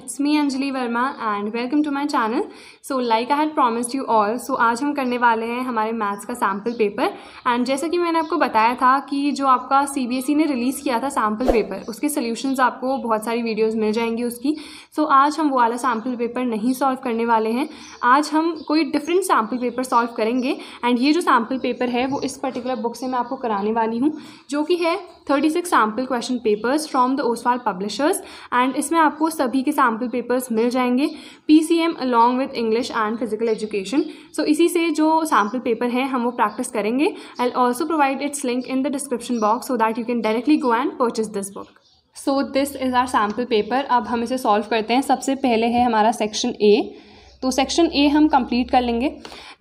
it's me Anjali Verma and welcome to my channel. So like I had promised you all, so आज हम करने वाले हैं हमारे मैथ्स का सैम्पल पेपर एंड जैसा कि मैंने आपको बताया था कि जो आपका CBSE ने रिलीज़ किया था सैम्पल पेपर, उसके सॉल्यूशंस आपको बहुत सारी वीडियोस मिल जाएंगी उसकी. सो आज हम वो वाला सैम्पल पेपर नहीं सॉल्व करने वाले हैं. आज हम कोई डिफरेंट सैम्पल पेपर सॉल्व करेंगे एंड ये जो सैम्पल पेपर है वो इस पर्टिकुलर बुक से मैं आपको कराने वाली हूँ, जो कि है 36 sample question papers from the Oswal publishers. And इसमें आपको सभी के सैम्पल पेपर्स मिल जाएंगे PCM along with English and physical education. So इसी से जो सैम्पल पेपर है हम वो प्रैक्टिस करेंगे. I will also provide its link in the description box so that you can directly go and purchase this book. So this is our sample paper. अब हम इसे सॉल्व करते हैं. सबसे पहले है हमारा सेक्शन A. तो सेक्शन A हम कंप्लीट कर लेंगे.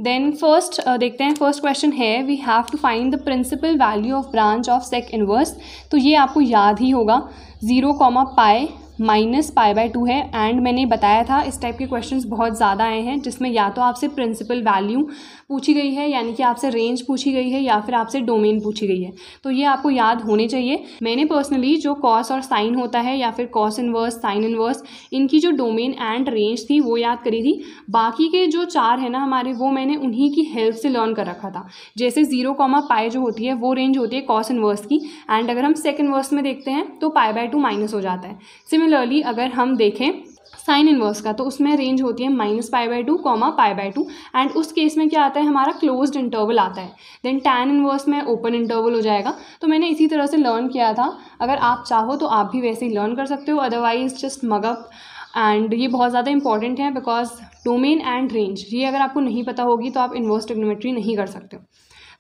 देन फर्स्ट देखते हैं. फर्स्ट क्वेश्चन है we have to find the principal value of branch of sec inverse. तो ये आपको याद ही होगा 0, पाई माइनस पाई बाय 2 है. एंड मैंने बताया था इस टाइप के क्वेश्चंस बहुत ज़्यादा आए हैं जिसमें या तो आपसे प्रिंसिपल वैल्यू पूछी गई है, यानी कि आपसे रेंज पूछी गई है, या फिर आपसे डोमेन पूछी गई है. तो ये आपको याद होने चाहिए. मैंने पर्सनली जो कॉस और साइन होता है या फिर कॉस इनवर्स, साइन इनवर्स, इनकी जो डोमेन एंड रेंज थी वो याद करी थी. बाकी के जो 4 है ना हमारे, वो मैंने उन्हीं की हेल्प से लर्न कर रखा था. जैसे 0, पाई जो होती है वो रेंज होती है कॉस इनवर्स की. एंड अगर हम सेक इनवर्स में देखते हैं तो पाई बाय 2 माइनस हो जाता है. सिमिलरली अगर हम देखें साइन इनवर्स का तो उसमें रेंज होती है minus pi by 2, pi by 2. And उस केस में क्या आता है, हमारा क्लोज्ड इंटरवल आता है. देन टैन इनवर्स में ओपन इंटरवल हो जाएगा. तो मैंने इसी तरह से लर्न किया था. अगर आप चाहो तो आप भी वैसे ही लर्न कर सकते हो, otherwise just mug up. And ये बहुत ज़्यादा इंपॉर्टेंट है बिकॉज डोमेन एंड रेंज ये अगर आपको नहीं पता होगी तो आप इनवर्स ट्रिग्नोमेट्री नहीं कर सकते हो.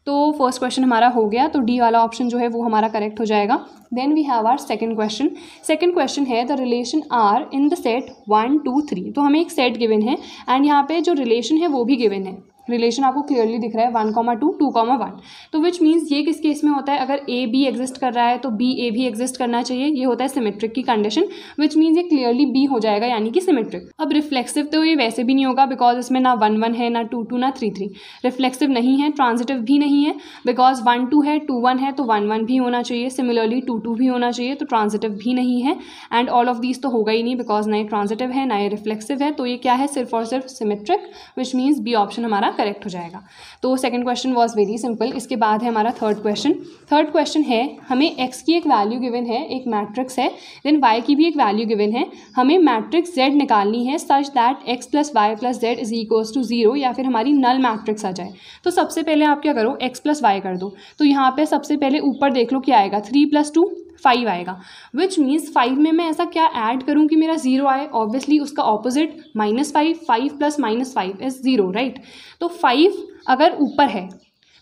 तो फर्स्ट क्वेश्चन हमारा हो गया. तो डी वाला ऑप्शन जो है वो हमारा करेक्ट हो जाएगा. Then we have our second question. Second question है the relation R in the set 1, 2, 3. तो हमें एक सेट गिवन है एंड यहाँ पे जो रिलेशन है वो भी गिवन है. रिलेशन आपको क्लियरली दिख रहा है 1, 2, 2, 1. तो विच मीन्स ये किस केस में होता है, अगर A B एग्जिस्ट कर रहा है तो B A भी एग्जिस्ट करना चाहिए. ये होता है सिमेट्रिक की कंडीशन, विच मीन्स ये क्लियरली B हो जाएगा, यानी कि सिमेट्रिक. अब रिफ्लेक्सिव तो ये वैसे भी नहीं होगा बिकॉज इसमें ना 1, 1 है, ना 2, 2, ना 3, 3. रिफ्लेक्सिव नहीं है, ट्रांजिटिव भी नहीं है बिकॉज 1, 2 है, 2, 1 है तो 1, 1 भी होना चाहिए. सिमिलरली 2, 2 भी होना चाहिए, तो ट्रांजिटिव भी नहीं है. एंड ऑल ऑफ दीज तो होगा ही नहीं बिकॉज ना ये ट्रांजिटिव है ना ये रिफ्लेक्सिव है. तो ये क्या है, सिर्फ और सिर्फ symmetric, which means B option हमारा करेक्ट हो जाएगा. तो second question was very simple. इसके बाद है हमारा थर्ड क्वेश्चन. थर्ड क्वेश्चन है हमें x की एक वैल्यू गिवन है, एक मैट्रिक्स है. देन y की भी एक वैल्यू गिवन है. हमें मैट्रिक्स z निकालनी है such that x plus y plus z is equals to 0, या फिर हमारी नल मैट्रिक्स आ जाए. तो सबसे पहले आप क्या करो, x प्लस वाई कर दो. तो यहाँ पे सबसे पहले ऊपर देख लो क्या आएगा, 3 + 2 5 आएगा. विच मीन्स 5 में मैं ऐसा क्या ऐड करूँ कि मेरा 0 आए. ऑब्वियसली उसका ऑपोजिट -5, 5 + -5 इज 0, राइट. तो 5 अगर ऊपर है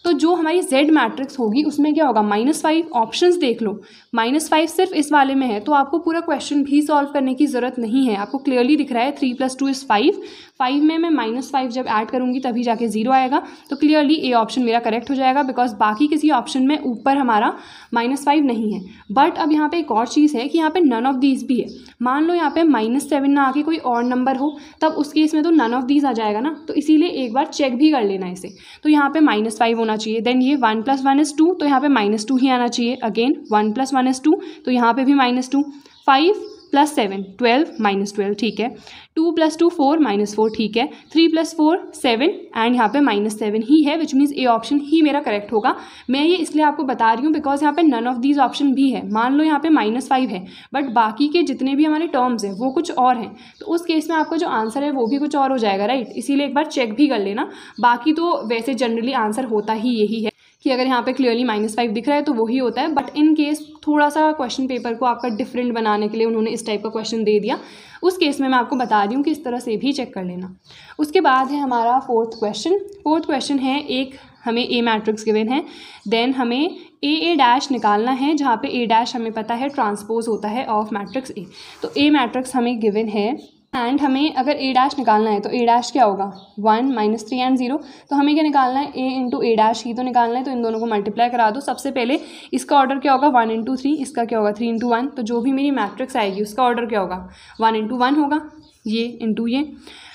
तो जो हमारी z मैट्रिक्स होगी उसमें क्या होगा, -5. ऑप्शंस देख लो, -5 सिर्फ इस वाले में है तो आपको पूरा क्वेश्चन भी सॉल्व करने की ज़रूरत नहीं है. आपको क्लियरली दिख रहा है 3 + 2 इज़ 5. 5 में मैं -5 जब ऐड करूँगी तभी जाके 0 आएगा. तो क्लियरली ए ऑप्शन मेरा करेक्ट हो जाएगा बिकॉज बाकी किसी ऑप्शन में ऊपर हमारा -5 नहीं है. बट अब यहाँ पे एक और चीज़ है कि यहाँ पे नन ऑफ दीज भी है. मान लो यहाँ पे -7 ना आके कोई और नंबर हो, तब उस केस में तो नन ऑफ दीज आ जाएगा ना. तो इसीलिए एक बार चेक भी कर लेना इसे. तो यहाँ पे -5 होना चाहिए. देन ये 1 + 1 इज़ 2, तो यहाँ पे -2 ही आना चाहिए. अगेन 1 + 1 इज़ 2, तो यहाँ पे भी -2. 5 + 7 12, -12 ठीक है. 2 + 2 4, -4 ठीक है. 3 + 4 7 एंड यहाँ पे -7 ही है, विच मीन्स ए ऑप्शन ही मेरा करेक्ट होगा. मैं ये इसलिए आपको बता रही हूँ बिकॉज यहाँ पे नन ऑफ दीज ऑप्शन भी है. मान लो यहाँ पे -5 है बट बाकी के जितने भी हमारे टर्म्स हैं वो कुछ और हैं, तो उस केस में आपका जो आंसर है वो भी कुछ और हो जाएगा, राइट. इसीलिए एक बार चेक भी कर लेना. बाकी तो वैसे जनरली आंसर होता ही यही है कि अगर यहाँ पे क्लियरली -5 दिख रहा है तो वही होता है. बट इन केस थोड़ा सा क्वेश्चन पेपर को आपका डिफरेंट बनाने के लिए उन्होंने इस टाइप का क्वेश्चन दे दिया, उस केस में मैं आपको बता रही हूँ कि इस तरह से भी चेक कर लेना. उसके बाद है हमारा फोर्थ क्वेश्चन. फोर्थ क्वेश्चन है एक हमें ए मैट्रिक्स गिवन है. देन हमें A निकालना है, जहाँ पे A हमें पता है ट्रांसपोज होता है ऑफ मैट्रिक्स ए. तो ए मैट्रिक्स हमें गिवन है एंड हमें अगर A निकालना है तो A क्या होगा, 1 -3 एंड 0. तो हमें क्या निकालना है, A × A ही तो निकालना है. तो इन दोनों को मल्टीप्लाई करा दो. सबसे पहले इसका ऑर्डर क्या होगा, 1 × 3, इसका क्या होगा 3 × 1. तो जो भी मेरी मैट्रिक्स आएगी उसका ऑर्डर क्या होगा, 1 × 1 होगा, ये इंटू ये.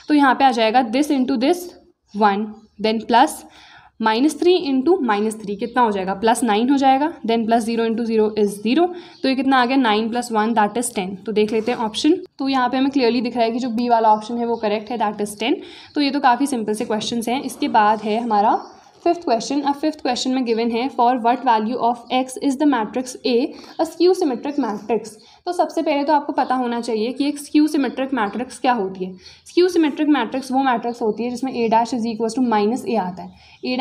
तो यहाँ पे आ जाएगा this into this 1, then plus -3 into -3 कितना हो जाएगा, +9 हो जाएगा। देन +0 इंटू 0 इज़ 0, तो ये कितना आ गया, 9 + 1 दैट इज़ 10। तो देख लेते हैं ऑप्शन। तो यहाँ पे हमें क्लियरली दिख रहा है कि जो बी वाला ऑप्शन है वो करेक्ट है, दैट इज़ 10। तो ये तो काफ़ी सिंपल से क्वेश्चन हैं। इसके बाद है हमारा फिफ्थ क्वेश्चन। अब फिफ्थ क्वेश्चन में गिवन है for what value of x is the matrix A a skew symmetric matrix. तो सबसे पहले तो आपको पता होना चाहिए कि एक स्क्यू सिमेट्रिक मैट्रिक्स क्या होती है। स्क्यू सिमेट्रिक मैट्रिक्स वो मैट्रिक्स होती है जिसमें A' = -A आता है। A'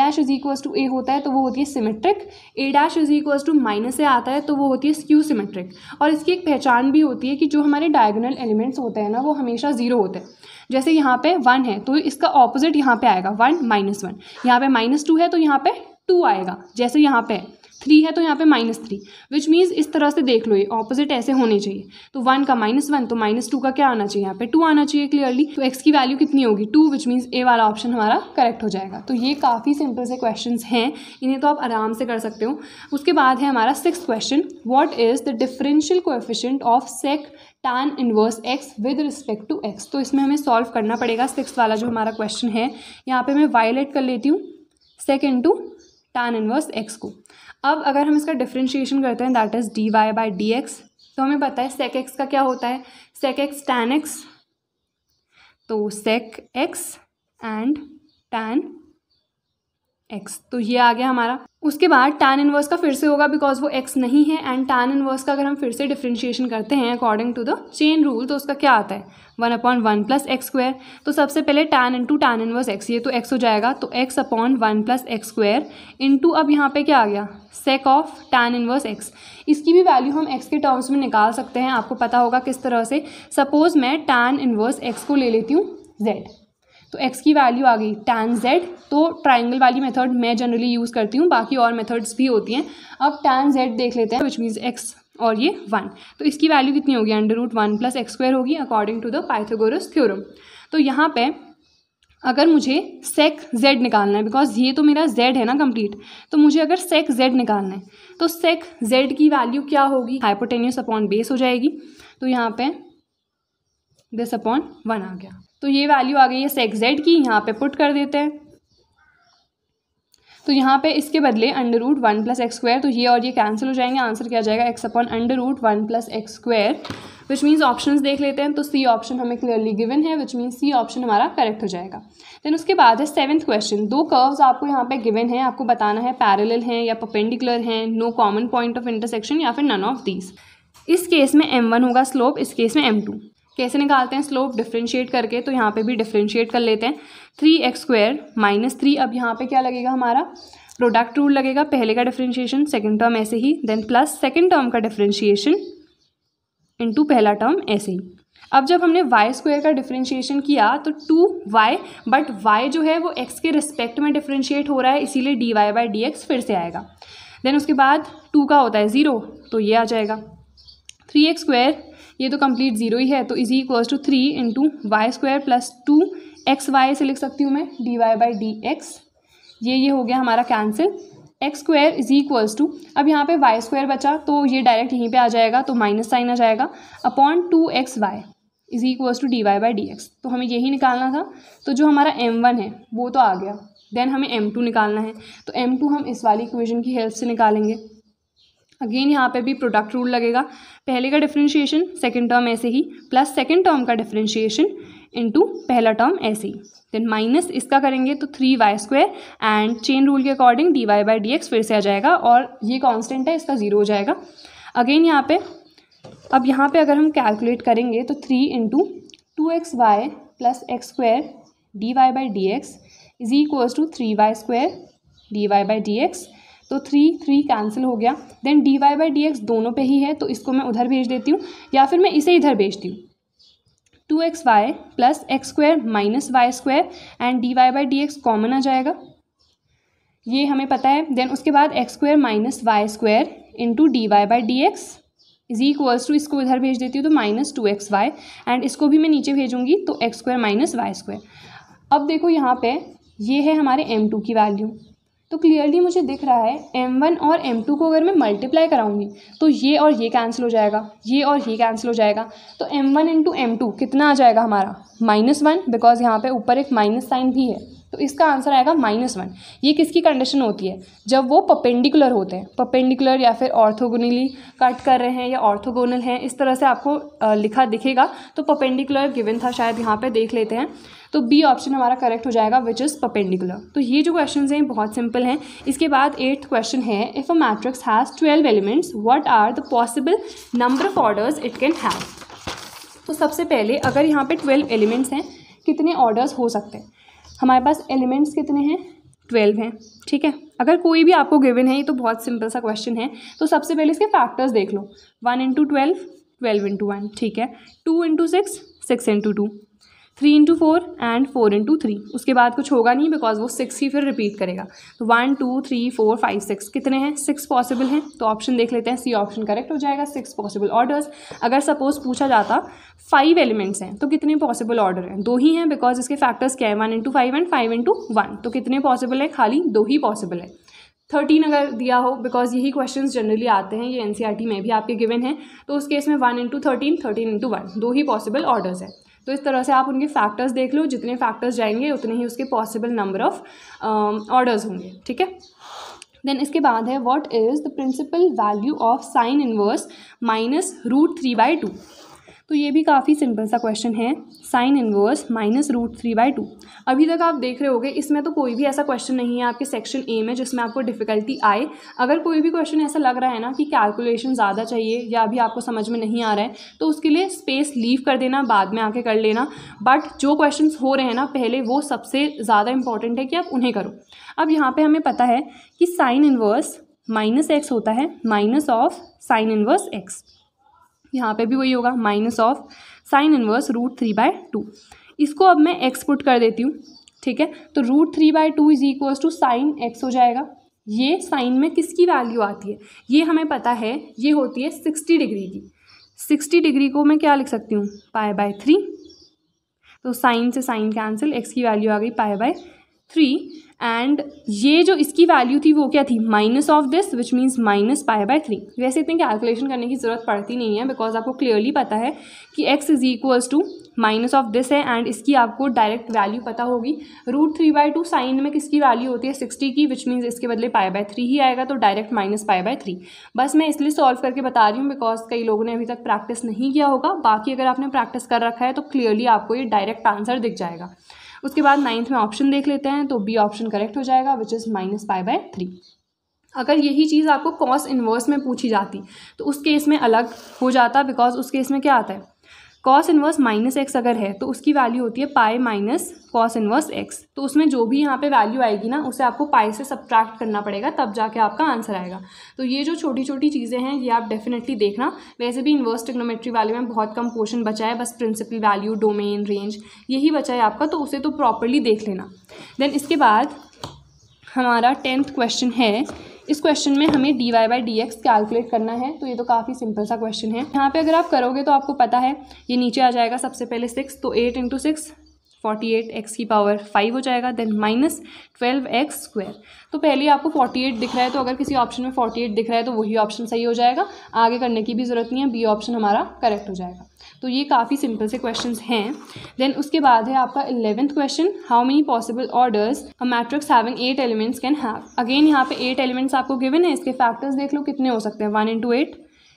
A होता है तो वो होती है सिमेट्रिक, A' -A आता है तो वो होती है स्क्यू सिमेट्रिक। और इसकी एक पहचान भी होती है कि जो हमारे डायगोनल एलिमेंट्स होते हैं ना वो हमेशा 0 होते हैं। जैसे यहाँ पे 1 है तो इसका ऑपोजिट यहाँ पे आएगा 1 -1, यहाँ पे -2 है तो यहाँ पे 2 आएगा। जैसे यहाँ पे 3 है तो यहाँ पे -3, विच मीन्स इस तरह से देख लो, ये ऑपोजिट ऐसे होने चाहिए। तो 1 का -1 तो -2 का क्या आना चाहिए, यहाँ पे 2 आना चाहिए क्लियरली। तो x की वैल्यू कितनी होगी, 2, विच मीन्स ए वाला ऑप्शन हमारा करेक्ट हो जाएगा। तो ये काफ़ी सिंपल से क्वेश्चन हैं, इन्हें तो आप आराम से कर सकते हो। उसके बाद है हमारा sixth question, what is the differential coefficient of sec tan inverse x with respect to x। तो इसमें हमें सॉल्व करना पड़ेगा सिक्स्थ वाला जो हमारा क्वेश्चन है। यहाँ पे मैं वायलेट कर लेती हूँ sec into tan inverse x को। अब अगर हम इसका डिफरेंशिएशन करते हैं दैट इज़ dy/dx, तो हमें पता है sec x का क्या होता है, sec x tan x, तो sec x and tan x, तो ये आ गया हमारा। उसके बाद tan इनवर्स का फिर से होगा बिकॉज वो x नहीं है, एंड tan इनवर्स का अगर हम फिर से डिफरेंशिएशन करते हैं according to the chain rule तो उसका क्या आता है 1/1 + x²। तो सबसे पहले tan into tan inverse x, ये तो x हो जाएगा, तो x/1 + x² इंटू अब यहाँ पे क्या आ गया sec of tan inverse x। इसकी भी वैल्यू हम x के टर्म्स में निकाल सकते हैं, आपको पता होगा किस तरह से। सपोज मैं tan इनवर्स x को ले लेती हूँ z, तो x की वैल्यू आ गई tan z। तो ट्राइंगल वाली मेथड मैं जनरली यूज़ करती हूँ, बाकी और मेथड्स भी होती हैं। अब tan z देख लेते हैं विच मीन्स x और ये 1, तो इसकी वैल्यू कितनी होगी √1 + x² होगी according to the Pythagoras theorem. तो यहाँ पे अगर मुझे sec z निकालना है, बिकॉज ये तो मेरा z है ना कंप्लीट, तो मुझे अगर sec z निकालना है तो sec z की वैल्यू क्या होगी, हाइपोटेन्यूस अपॉन बेस हो जाएगी। तो यहाँ पे दिस अपॉन 1 आ गया, तो ये वैल्यू आ गई है sec z की, यहाँ पे पुट कर देते हैं। तो यहाँ पे इसके बदले √1 + x², तो ये और ये कैंसिल हो जाएंगे, आंसर क्या आ जाएगा x/√1 + x², which means options देख लेते हैं। तो सी ऑप्शन हमें क्लियरली गिवन है, विच मीन्स सी ऑप्शन हमारा करेक्ट हो जाएगा। देन उसके बाद है सेवन्थ क्वेश्चन, दो कर्व्स आपको यहाँ पे गिवन है, आपको बताना है पैरेलल हैं या परपेंडिकुलर हैं, no common point of intersection या फिर नन ऑफ दीज। इस केस में m1 होगा स्लोप, इस केस में m2। कैसे निकालते हैं स्लोप, डिफरेंशिएट करके, तो यहाँ पे भी डिफरेंशिएट कर लेते हैं। 3x² -3, अब यहाँ पे क्या लगेगा हमारा प्रोडक्ट रूल लगेगा, पहले का डिफरेंशिएशन सेकंड टर्म ऐसे ही, देन प्लस सेकंड टर्म का डिफरेंशिएशन इनटू पहला टर्म ऐसे ही। अब जब हमने y² का डिफरेंशिएशन किया तो 2y, बट y जो है वो x के रिस्पेक्ट में डिफरेंशिएट हो रहा है, इसीलिए dy/dx फिर से आएगा। देन उसके बाद 2 का होता है 0, तो ये आ जाएगा। 3x², ये तो कंप्लीट 0 ही है, तो = 3 इंटू y² + 2xy से लिख सकती हूँ मैं dy/dx। ये हो गया हमारा कैंसिल। x² अब यहाँ पे y² बचा, तो ये डायरेक्ट यहीं पे आ जाएगा, तो माइनस साइन आ जाएगा, अपॉन 2xy dy/dx। तो हमें यही निकालना था, तो जो हमारा m1 है वो तो आ गया। देन हमें m2 निकालना है, तो m2 हम इस वाली इक्वेशन की हेल्प से निकालेंगे। अगेन यहाँ पे भी प्रोडक्ट रूल लगेगा, पहले का डिफरेंशिएशन सेकंड टर्म ऐसे ही, प्लस सेकंड टर्म का डिफरेंशिएशन इनटू पहला टर्म ऐसे ही, देन माइनस इसका करेंगे तो 3y² एंड चेन रूल के अकॉर्डिंग dy/dx फिर से आ जाएगा, और ये कांस्टेंट है इसका 0 हो जाएगा। अगेन यहाँ पे अब यहाँ पे अगर हम कैलकुलेट करेंगे तो 3 into 2xy + x² dy/dx = 3y² dy/dx। तो 3 कैंसिल हो गया। देन dy/dx दोनों पे ही है, तो इसको मैं उधर भेज देती हूँ, या फिर मैं इसे इधर भेजती हूँ। 2xy + x² - y² and dy/dx common आ जाएगा, ये हमें पता है। देन उसके बाद x² - y² इंटू dy/dx इसको इधर भेज देती हूँ, तो -2xy एंड इसको भी मैं नीचे भेजूँगी, तो x² - y²। अब देखो यहाँ पे ये है हमारे m2 की वैल्यू, तो क्लियरली मुझे दिख रहा है m1 और m2 को अगर मैं मल्टीप्लाई कराऊंगी तो ये और ये कैंसिल हो जाएगा, ये और ये कैंसिल हो जाएगा, तो m1 इंटू m2 कितना आ जाएगा हमारा -1, बिकॉज यहाँ पे ऊपर एक माइनस साइन भी है, तो इसका आंसर आएगा -1। ये किसकी कंडीशन होती है? जब वो परपेंडिकुलर होते हैं, परपेंडिकुलर या फिर ऑर्थोगोनली कट कर रहे हैं या ऑर्थोगोनल हैं, इस तरह से आपको लिखा दिखेगा। तो परपेंडिकुलर गिवन था शायद, यहाँ पे देख लेते हैं। तो बी ऑप्शन हमारा करेक्ट हो जाएगा, विच इज़ परपेंडिकुलर। तो ये जो क्वेश्चन हैं बहुत सिंपल हैं। इसके बाद 8th क्वेश्चन है, if a matrix has 12 elements what are the possible number of orders it can have. तो सबसे पहले अगर यहाँ पे 12 एलिमेंट्स हैं, कितने ऑर्डर्स हो सकते हैं? हमारे पास एलिमेंट्स कितने हैं? 12 हैं, ठीक है। अगर कोई भी आपको गिवन है, ये तो बहुत सिंपल सा क्वेश्चन है। तो सबसे पहले इसके फैक्टर्स देख लो, 1 इंटू 12, 12 इंटू 1, ठीक है। 2 into 6, 6 into 2, 3 into 4 and 4 into 3। उसके बाद कुछ होगा नहीं, बिकॉज वो 6 ही फिर रिपीट करेगा। तो 1 2 3 4 5 6 कितने हैं? 6 पॉसिबल हैं। तो ऑप्शन देख लेते हैं, सी ऑप्शन करेक्ट हो जाएगा, 6 पॉसिबल ऑर्डर्स। अगर सपोज पूछा जाता 5 एलिमेंट्स हैं तो कितने पॉसिबल ऑर्डर हैं? 2 ही हैं, बिकॉज इसके फैक्टर्स क्या है? 1 इंटू 5 एंड 5 इंटू 1। तो कितने पॉसिबल है? खाली 2 ही पॉसिबल है। 13 अगर दिया हो, बिकॉज यही क्वेश्चन जनरली आते हैं, ये NCERT में भी आपके गिवन है, तो उस केस में 1 इंटू 13, 13 इंटू 1, 2 ही पॉसिबल ऑर्डर्स हैं। तो इस तरह से आप उनके फैक्टर्स देख लो, जितने फैक्टर्स जाएंगे उतने ही उसके पॉसिबल नंबर ऑफ ऑर्डर्स होंगे, ठीक है। देन इसके बाद है, what is the principal value of sine inverse minus √3/2। तो ये भी काफ़ी सिंपल सा क्वेश्चन है, साइन इनवर्स माइनस √3/2। अभी तक आप देख रहे होगे इसमें तो कोई भी ऐसा क्वेश्चन नहीं है आपके सेक्शन ए में जिसमें आपको डिफ़िकल्टी आए। अगर कोई भी क्वेश्चन ऐसा लग रहा है ना कि कैलकुलेशन ज़्यादा चाहिए या अभी आपको समझ में नहीं आ रहा है, तो उसके लिए स्पेस लीव कर देना, बाद में आके कर लेना। बट जो क्वेश्चन हो रहे हैं ना पहले, वो सबसे ज़्यादा इंपॉर्टेंट है कि आप उन्हें करो। अब यहाँ पर हमें पता है कि साइन इनवर्स -x होता है minus of sine inverse x। यहाँ पे भी वही होगा, माइनस ऑफ साइन इनवर्स √3/2। इसको अब मैं x पुट कर देती हूँ, ठीक है। तो √3/2 is equals to sine x हो जाएगा। ये साइन में किसकी वैल्यू आती है? ये हमें पता है, ये होती है 60 डिग्री की। 60 डिग्री को मैं क्या लिख सकती हूँ? π/3। तो साइन से साइन कैंसिल, x की वैल्यू आ गई π/3। एंड ये जो इसकी वैल्यू थी वो क्या थी? Minus of this, which means minus π/3। वैसे इतनी कैलकुलेशन करने की ज़रूरत पड़ती नहीं है, बिकॉज आपको क्लियरली पता है कि x is equals to minus of this है, एंड इसकी आपको डायरेक्ट वैल्यू पता होगी। √3/2 साइन में किसकी वैल्यू होती है? 60 की, विच मीन्स इसके बदले π/3 ही आएगा, तो डायरेक्ट माइनस π/3। बस मैं इसलिए सॉल्व करके बता रही हूँ बिकॉज कई लोगों ने अभी तक प्रैक्टिस नहीं किया होगा। बाकी अगर आपने प्रैक्टिस कर रखा है तो क्लियरली आपको ये डायरेक्ट आंसर दिख जाएगा। उसके बाद 9th में ऑप्शन देख लेते हैं, तो बी ऑप्शन करेक्ट हो जाएगा, विच इज़ -π/3। अगर यही चीज़ आपको कॉस इन्वर्स में पूछी जाती तो उस केस में अलग हो जाता, बिकॉज उस केस में क्या आता है? कॉस इन्वर्स -x अगर है तो उसकी वैल्यू होती है pi minus cos inverse x। तो उसमें जो भी यहाँ पे वैल्यू आएगी ना, उसे आपको पाई से सब्ट्रैक्ट करना पड़ेगा, तब जाके आपका आंसर आएगा। तो ये जो छोटी छोटी चीज़ें हैं ये आप डेफिनेटली देखना। वैसे भी इन्वर्स ट्रिग्नोमेट्री वाले में बहुत कम पोर्शन बचा है, बस प्रिंसिपल वैल्यू, डोमेन, रेंज यही बचा है आपका, तो उसे तो प्रॉपरली देख लेना। देन इसके बाद हमारा 10th क्वेश्चन है। इस क्वेश्चन में हमें dy/dx कैलकुलेट करना है, तो ये तो काफ़ी सिंपल सा क्वेश्चन है। यहाँ पे अगर आप करोगे तो आपको पता है ये नीचे आ जाएगा सबसे पहले 6, तो 8 इंटू 6 48 x की पावर 5 हो जाएगा। Then minus 12x²। तो पहले आपको 48 दिख रहा है, तो अगर किसी ऑप्शन में 48 दिख रहा है तो वही ऑप्शन सही हो जाएगा, आगे करने की भी ज़रूरत नहीं है, बी ऑप्शन हमारा करेक्ट हो जाएगा। तो ये काफ़ी सिंपल से क्वेश्चंस हैं। देन उसके बाद है आपका 11th question, how many possible orders a matrix having 8 elements can have. Again यहाँ पे 8 एलिमेंट्स आपको गिवन है, इसके फैक्टर्स देख लो कितने हो सकते हैं। 1 इंटू 8,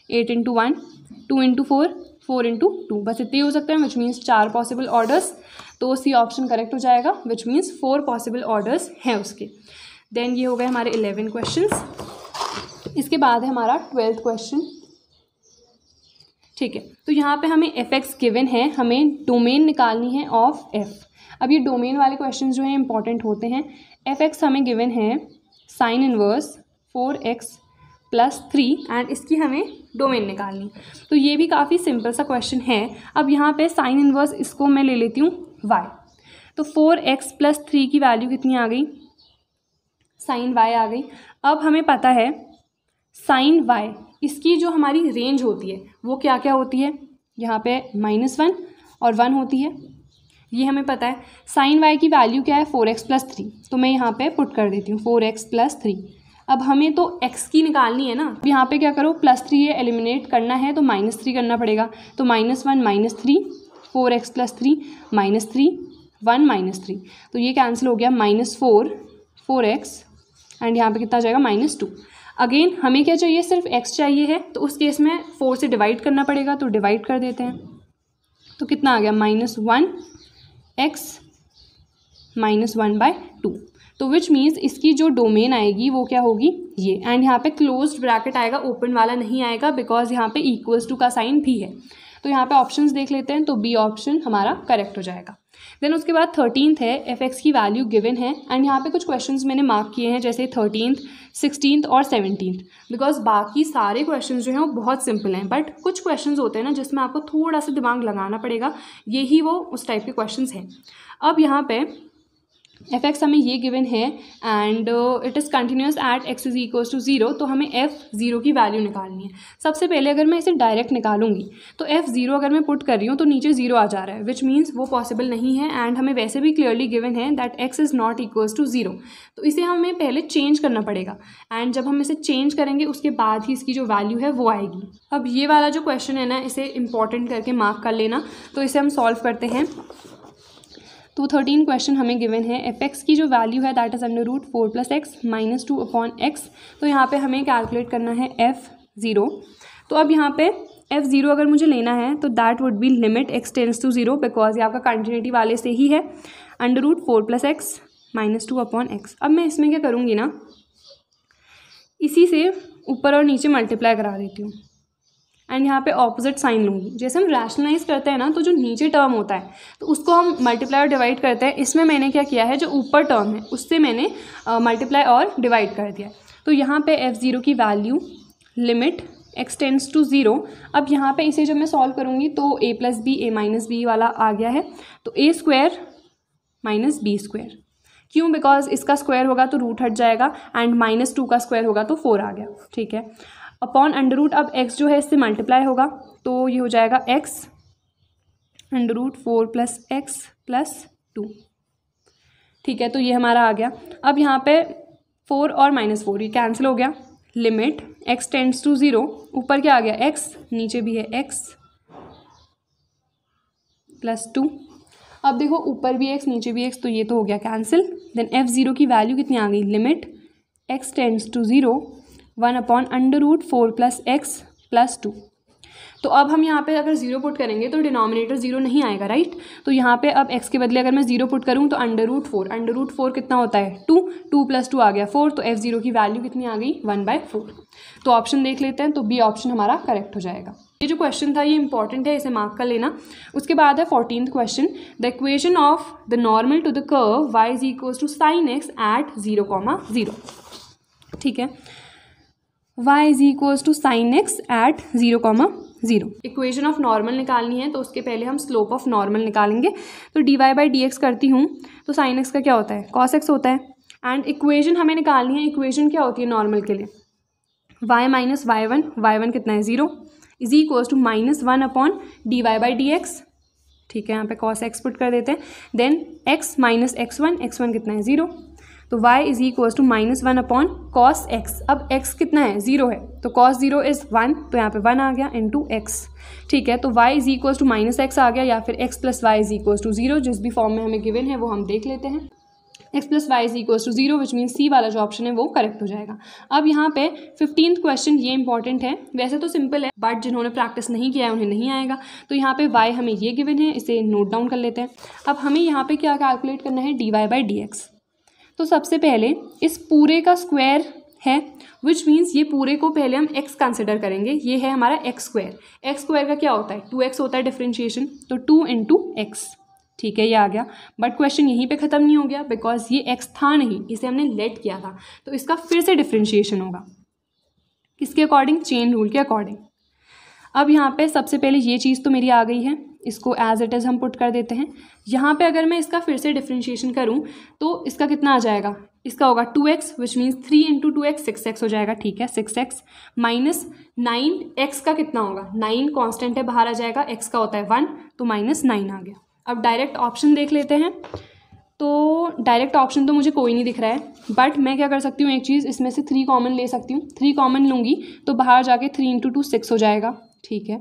8 इंटू 1, 2 इंटू 4, 4 इंटू 2, बस इतने हो सकते हैं, विच मीन्स 4 पॉसिबल ऑर्डर्स। तो सी ऑप्शन करेक्ट हो जाएगा, विच मीन्स 4 पॉसिबल ऑर्डर्स हैं उसके। देन ये हो गए हमारे 11 क्वेश्चंस। इसके बाद है हमारा 12th क्वेश्चन, ठीक है। तो यहाँ पे हमें f(x) गिवन है, हमें डोमेन निकालनी है ऑफ f। अब ये डोमेन वाले क्वेश्चन जो हैं इंपॉर्टेंट होते हैं। f(x) हमें गिवन है साइन इनवर्स 4x + 3 एंड इसकी हमें डोमेन निकालनी। तो ये भी काफ़ी सिंपल सा क्वेश्चन है। अब यहाँ पे साइन इनवर्स इसको मैं ले लेती हूँ y। तो 4x + 3 की वैल्यू कितनी आ गई? साइन y आ गई। अब हमें पता है साइन y, इसकी जो हमारी रेंज होती है वो क्या क्या होती है? यहाँ पे -1 और 1 होती है, ये हमें पता है। साइन y की वैल्यू क्या है? 4x + 3। तो मैं यहाँ पे पुट कर देती हूँ 4x + 3। अब हमें तो x की निकालनी है ना, अब यहाँ पे क्या करो, +3 ये एलिमिनेट करना है तो -3 करना पड़ेगा। तो -1 -3, 4x + 3 -3, 1 -3, तो ये कैंसिल हो गया, -4 4x एंड यहाँ पे कितना आ जाएगा -2। अगेन हमें क्या चाहिए, सिर्फ x चाहिए है, तो उस केस में 4 से डिवाइड करना पड़ेगा, तो डिवाइड कर देते हैं। तो कितना आ गया, -1x -1/2। तो विच मीन्स इसकी जो डोमेन आएगी वो क्या होगी, ये। एंड यहाँ पे क्लोज्ड ब्रैकेट आएगा, ओपन वाला नहीं आएगा, बिकॉज यहाँ पे इक्वल्स टू का साइन भी है। तो यहाँ पे ऑप्शंस देख लेते हैं, तो बी ऑप्शन हमारा करेक्ट हो जाएगा। देन उसके बाद 13th है, f(x) की वैल्यू गिवन है एंड यहाँ पे कुछ क्वेश्चंस मैंने मार्क किए हैं, जैसे 13th 16th और 17th, बिकॉज बाकी सारे क्वेश्चंस जो हैं वो बहुत सिंपल हैं, बट कुछ क्वेश्चंस होते हैं ना जिसमें आपको थोड़ा सा दिमाग लगाना पड़ेगा, यही वो उस टाइप के क्वेश्चंस हैं। अब यहाँ पे f(x) हमें ये गिवन है and it is continuous at x = 0, तो हमें f(0) की वैल्यू निकालनी है। सबसे पहले अगर मैं इसे डायरेक्ट निकालूंगी तो f(0) अगर मैं पुट कर रही हूँ तो नीचे 0 आ जा रहा है, विच मीन्स वो पॉसिबल नहीं है। एंड हमें वैसे भी क्लियरली गिवन है that x is not equals to 0, तो इसे हमें पहले चेंज करना पड़ेगा एंड जब हम इसे चेंज करेंगे उसके बाद ही इसकी जो वैल्यू है वो आएगी। अब ये वाला जो क्वेश्चन है ना, इसे इंपॉर्टेंट करके मार्क कर लेना, तो इसे हम सॉल्व करते हैं। तो 13 क्वेश्चन हमें गिवन है, f(x) की जो वैल्यू है दैट इज़ √4 + x -2/x। तो यहाँ पे हमें कैलकुलेट करना है f(0). तो अब यहाँ पे f(0) अगर मुझे लेना है तो that would be limit x tends to 0, because ये आपका कंटिन्यूटी वाले से ही है, √4 + x -2/x। अब मैं इसमें क्या करूँगी ना, इसी से ऊपर और नीचे मल्टीप्लाई करा देती हूँ एंड यहाँ पे ऑपोजिट साइन लूँगी। जैसे हम रैशनलाइज करते हैं ना, तो जो नीचे टर्म होता है तो उसको हम मल्टीप्लाई और डिवाइड करते हैं। इसमें मैंने क्या किया है, जो ऊपर टर्म है उससे मैंने मल्टीप्लाई और डिवाइड कर दिया। तो यहाँ पे f(0) की value limit x tends to 0। अब यहाँ पे इसे जब मैं सॉल्व करूँगी तो a + b a - b वाला आ गया है, तो a² - b²। क्यों, बिकॉज इसका स्क्वायर होगा तो रूट हट जाएगा एंड -2 का स्क्वायर होगा तो 4 आ गया, ठीक है। अपॉन अंडर अब x जो है इससे मल्टीप्लाई होगा, तो ये हो जाएगा x √4 + x + 2, ठीक है। तो ये हमारा आ गया। अब यहाँ पे 4 और -4 ये कैंसिल हो गया, लिमिट x टेंड्स टू 0, ऊपर क्या आ गया x, नीचे भी है x + 2। अब देखो ऊपर भी x नीचे भी x, तो ये तो हो गया कैंसिल। देन f(0) की वैल्यू कितनी आ गई, limit x tends to 0 1/√4 + x + 2। तो अब हम यहाँ पे अगर 0 पुट करेंगे तो डिनोमिनेटर 0 नहीं आएगा, राइट। तो यहाँ पे अब x के बदले अगर मैं 0 पुट करूँ तो √4 कितना होता है 2 + 2 आ गया 4, तो f(0) की वैल्यू कितनी आ गई 1/4। तो ऑप्शन देख लेते हैं, तो बी ऑप्शन हमारा करेक्ट हो जाएगा। ये जो क्वेश्चन था ये इंपॉर्टेंट है, इसे मार्क कर लेना। उसके बाद है 14th question, the equation of the normal to the curve y = sin x at 0, ठीक है। y = sin x at 0, equation of normal निकालनी है, तो उसके पहले हम स्लोप ऑफ नॉर्मल निकालेंगे। तो dy/dx करती हूँ, तो sin x का क्या होता है, cos x होता है। एंड इक्वेशन हमें निकालनी है, इक्वेशन क्या होती है नॉर्मल के लिए, y - y1 कितना है 0 = -1/dy/dx, ठीक है। यहाँ पे cos x पुट कर देते हैं। देन x - x1 कितना है 0, तो y = -1/cos x। अब x कितना है 0 है, तो cos 0 इज़ 1, तो यहाँ पे 1 आ गया इंटू x, ठीक है। तो y = -x आ गया, या फिर x + y = 0, जिस भी फॉर्म में हमें गिवन है वो हम देख लेते हैं। x + y = 0, विच मीन्स सी वाला जो ऑप्शन है वो करेक्ट हो जाएगा। अब यहाँ पे 15th क्वेश्चन, ये इंपॉर्टेंट है, वैसे तो सिंपल है बट जिन्होंने प्रैक्टिस नहीं किया है उन्हें नहीं आएगा। तो यहाँ पे y हमें ये गिवन है, इसे नोट डाउन कर लेते हैं। अब हमें यहाँ पे क्या कैलकुलेट करना है, dy/dx। तो सबसे पहले इस पूरे का स्क्वायर है, विच मीन्स ये पूरे को पहले हम x कंसिडर करेंगे। ये है हमारा x² का क्या होता है 2x होता है डिफरेंशिएशन, तो 2 × x, ठीक है, ये आ गया। बट क्वेश्चन यहीं पे ख़त्म नहीं हो गया, बिकॉज ये x था नहीं, इसे हमने लेट किया था, तो इसका फिर से डिफरेंशिएशन होगा, किसके अकॉर्डिंग, चेन रूल के अकॉर्डिंग। अब यहाँ पे सबसे पहले ये चीज़ तो मेरी आ गई है, इसको एज इट इज़ हम पुट कर देते हैं। यहाँ पे अगर मैं इसका फिर से डिफरेंशिएशन करूँ तो इसका कितना आ जाएगा, इसका होगा 2x, which means 3 × 2x 6x हो जाएगा, ठीक है। 6x -9x का कितना होगा, 9 कांस्टेंट है, बाहर आ जाएगा, x का होता है 1, तो -9 आ गया। अब डायरेक्ट ऑप्शन देख लेते हैं। तो डायरेक्ट ऑप्शन तो मुझे कोई नहीं दिख रहा है, बट मैं क्या कर सकती हूँ, एक चीज़, इसमें से 3 कॉमन ले सकती हूँ। 3 कॉमन लूँगी तो बाहर जाके 3 × 2 6 हो जाएगा, ठीक है।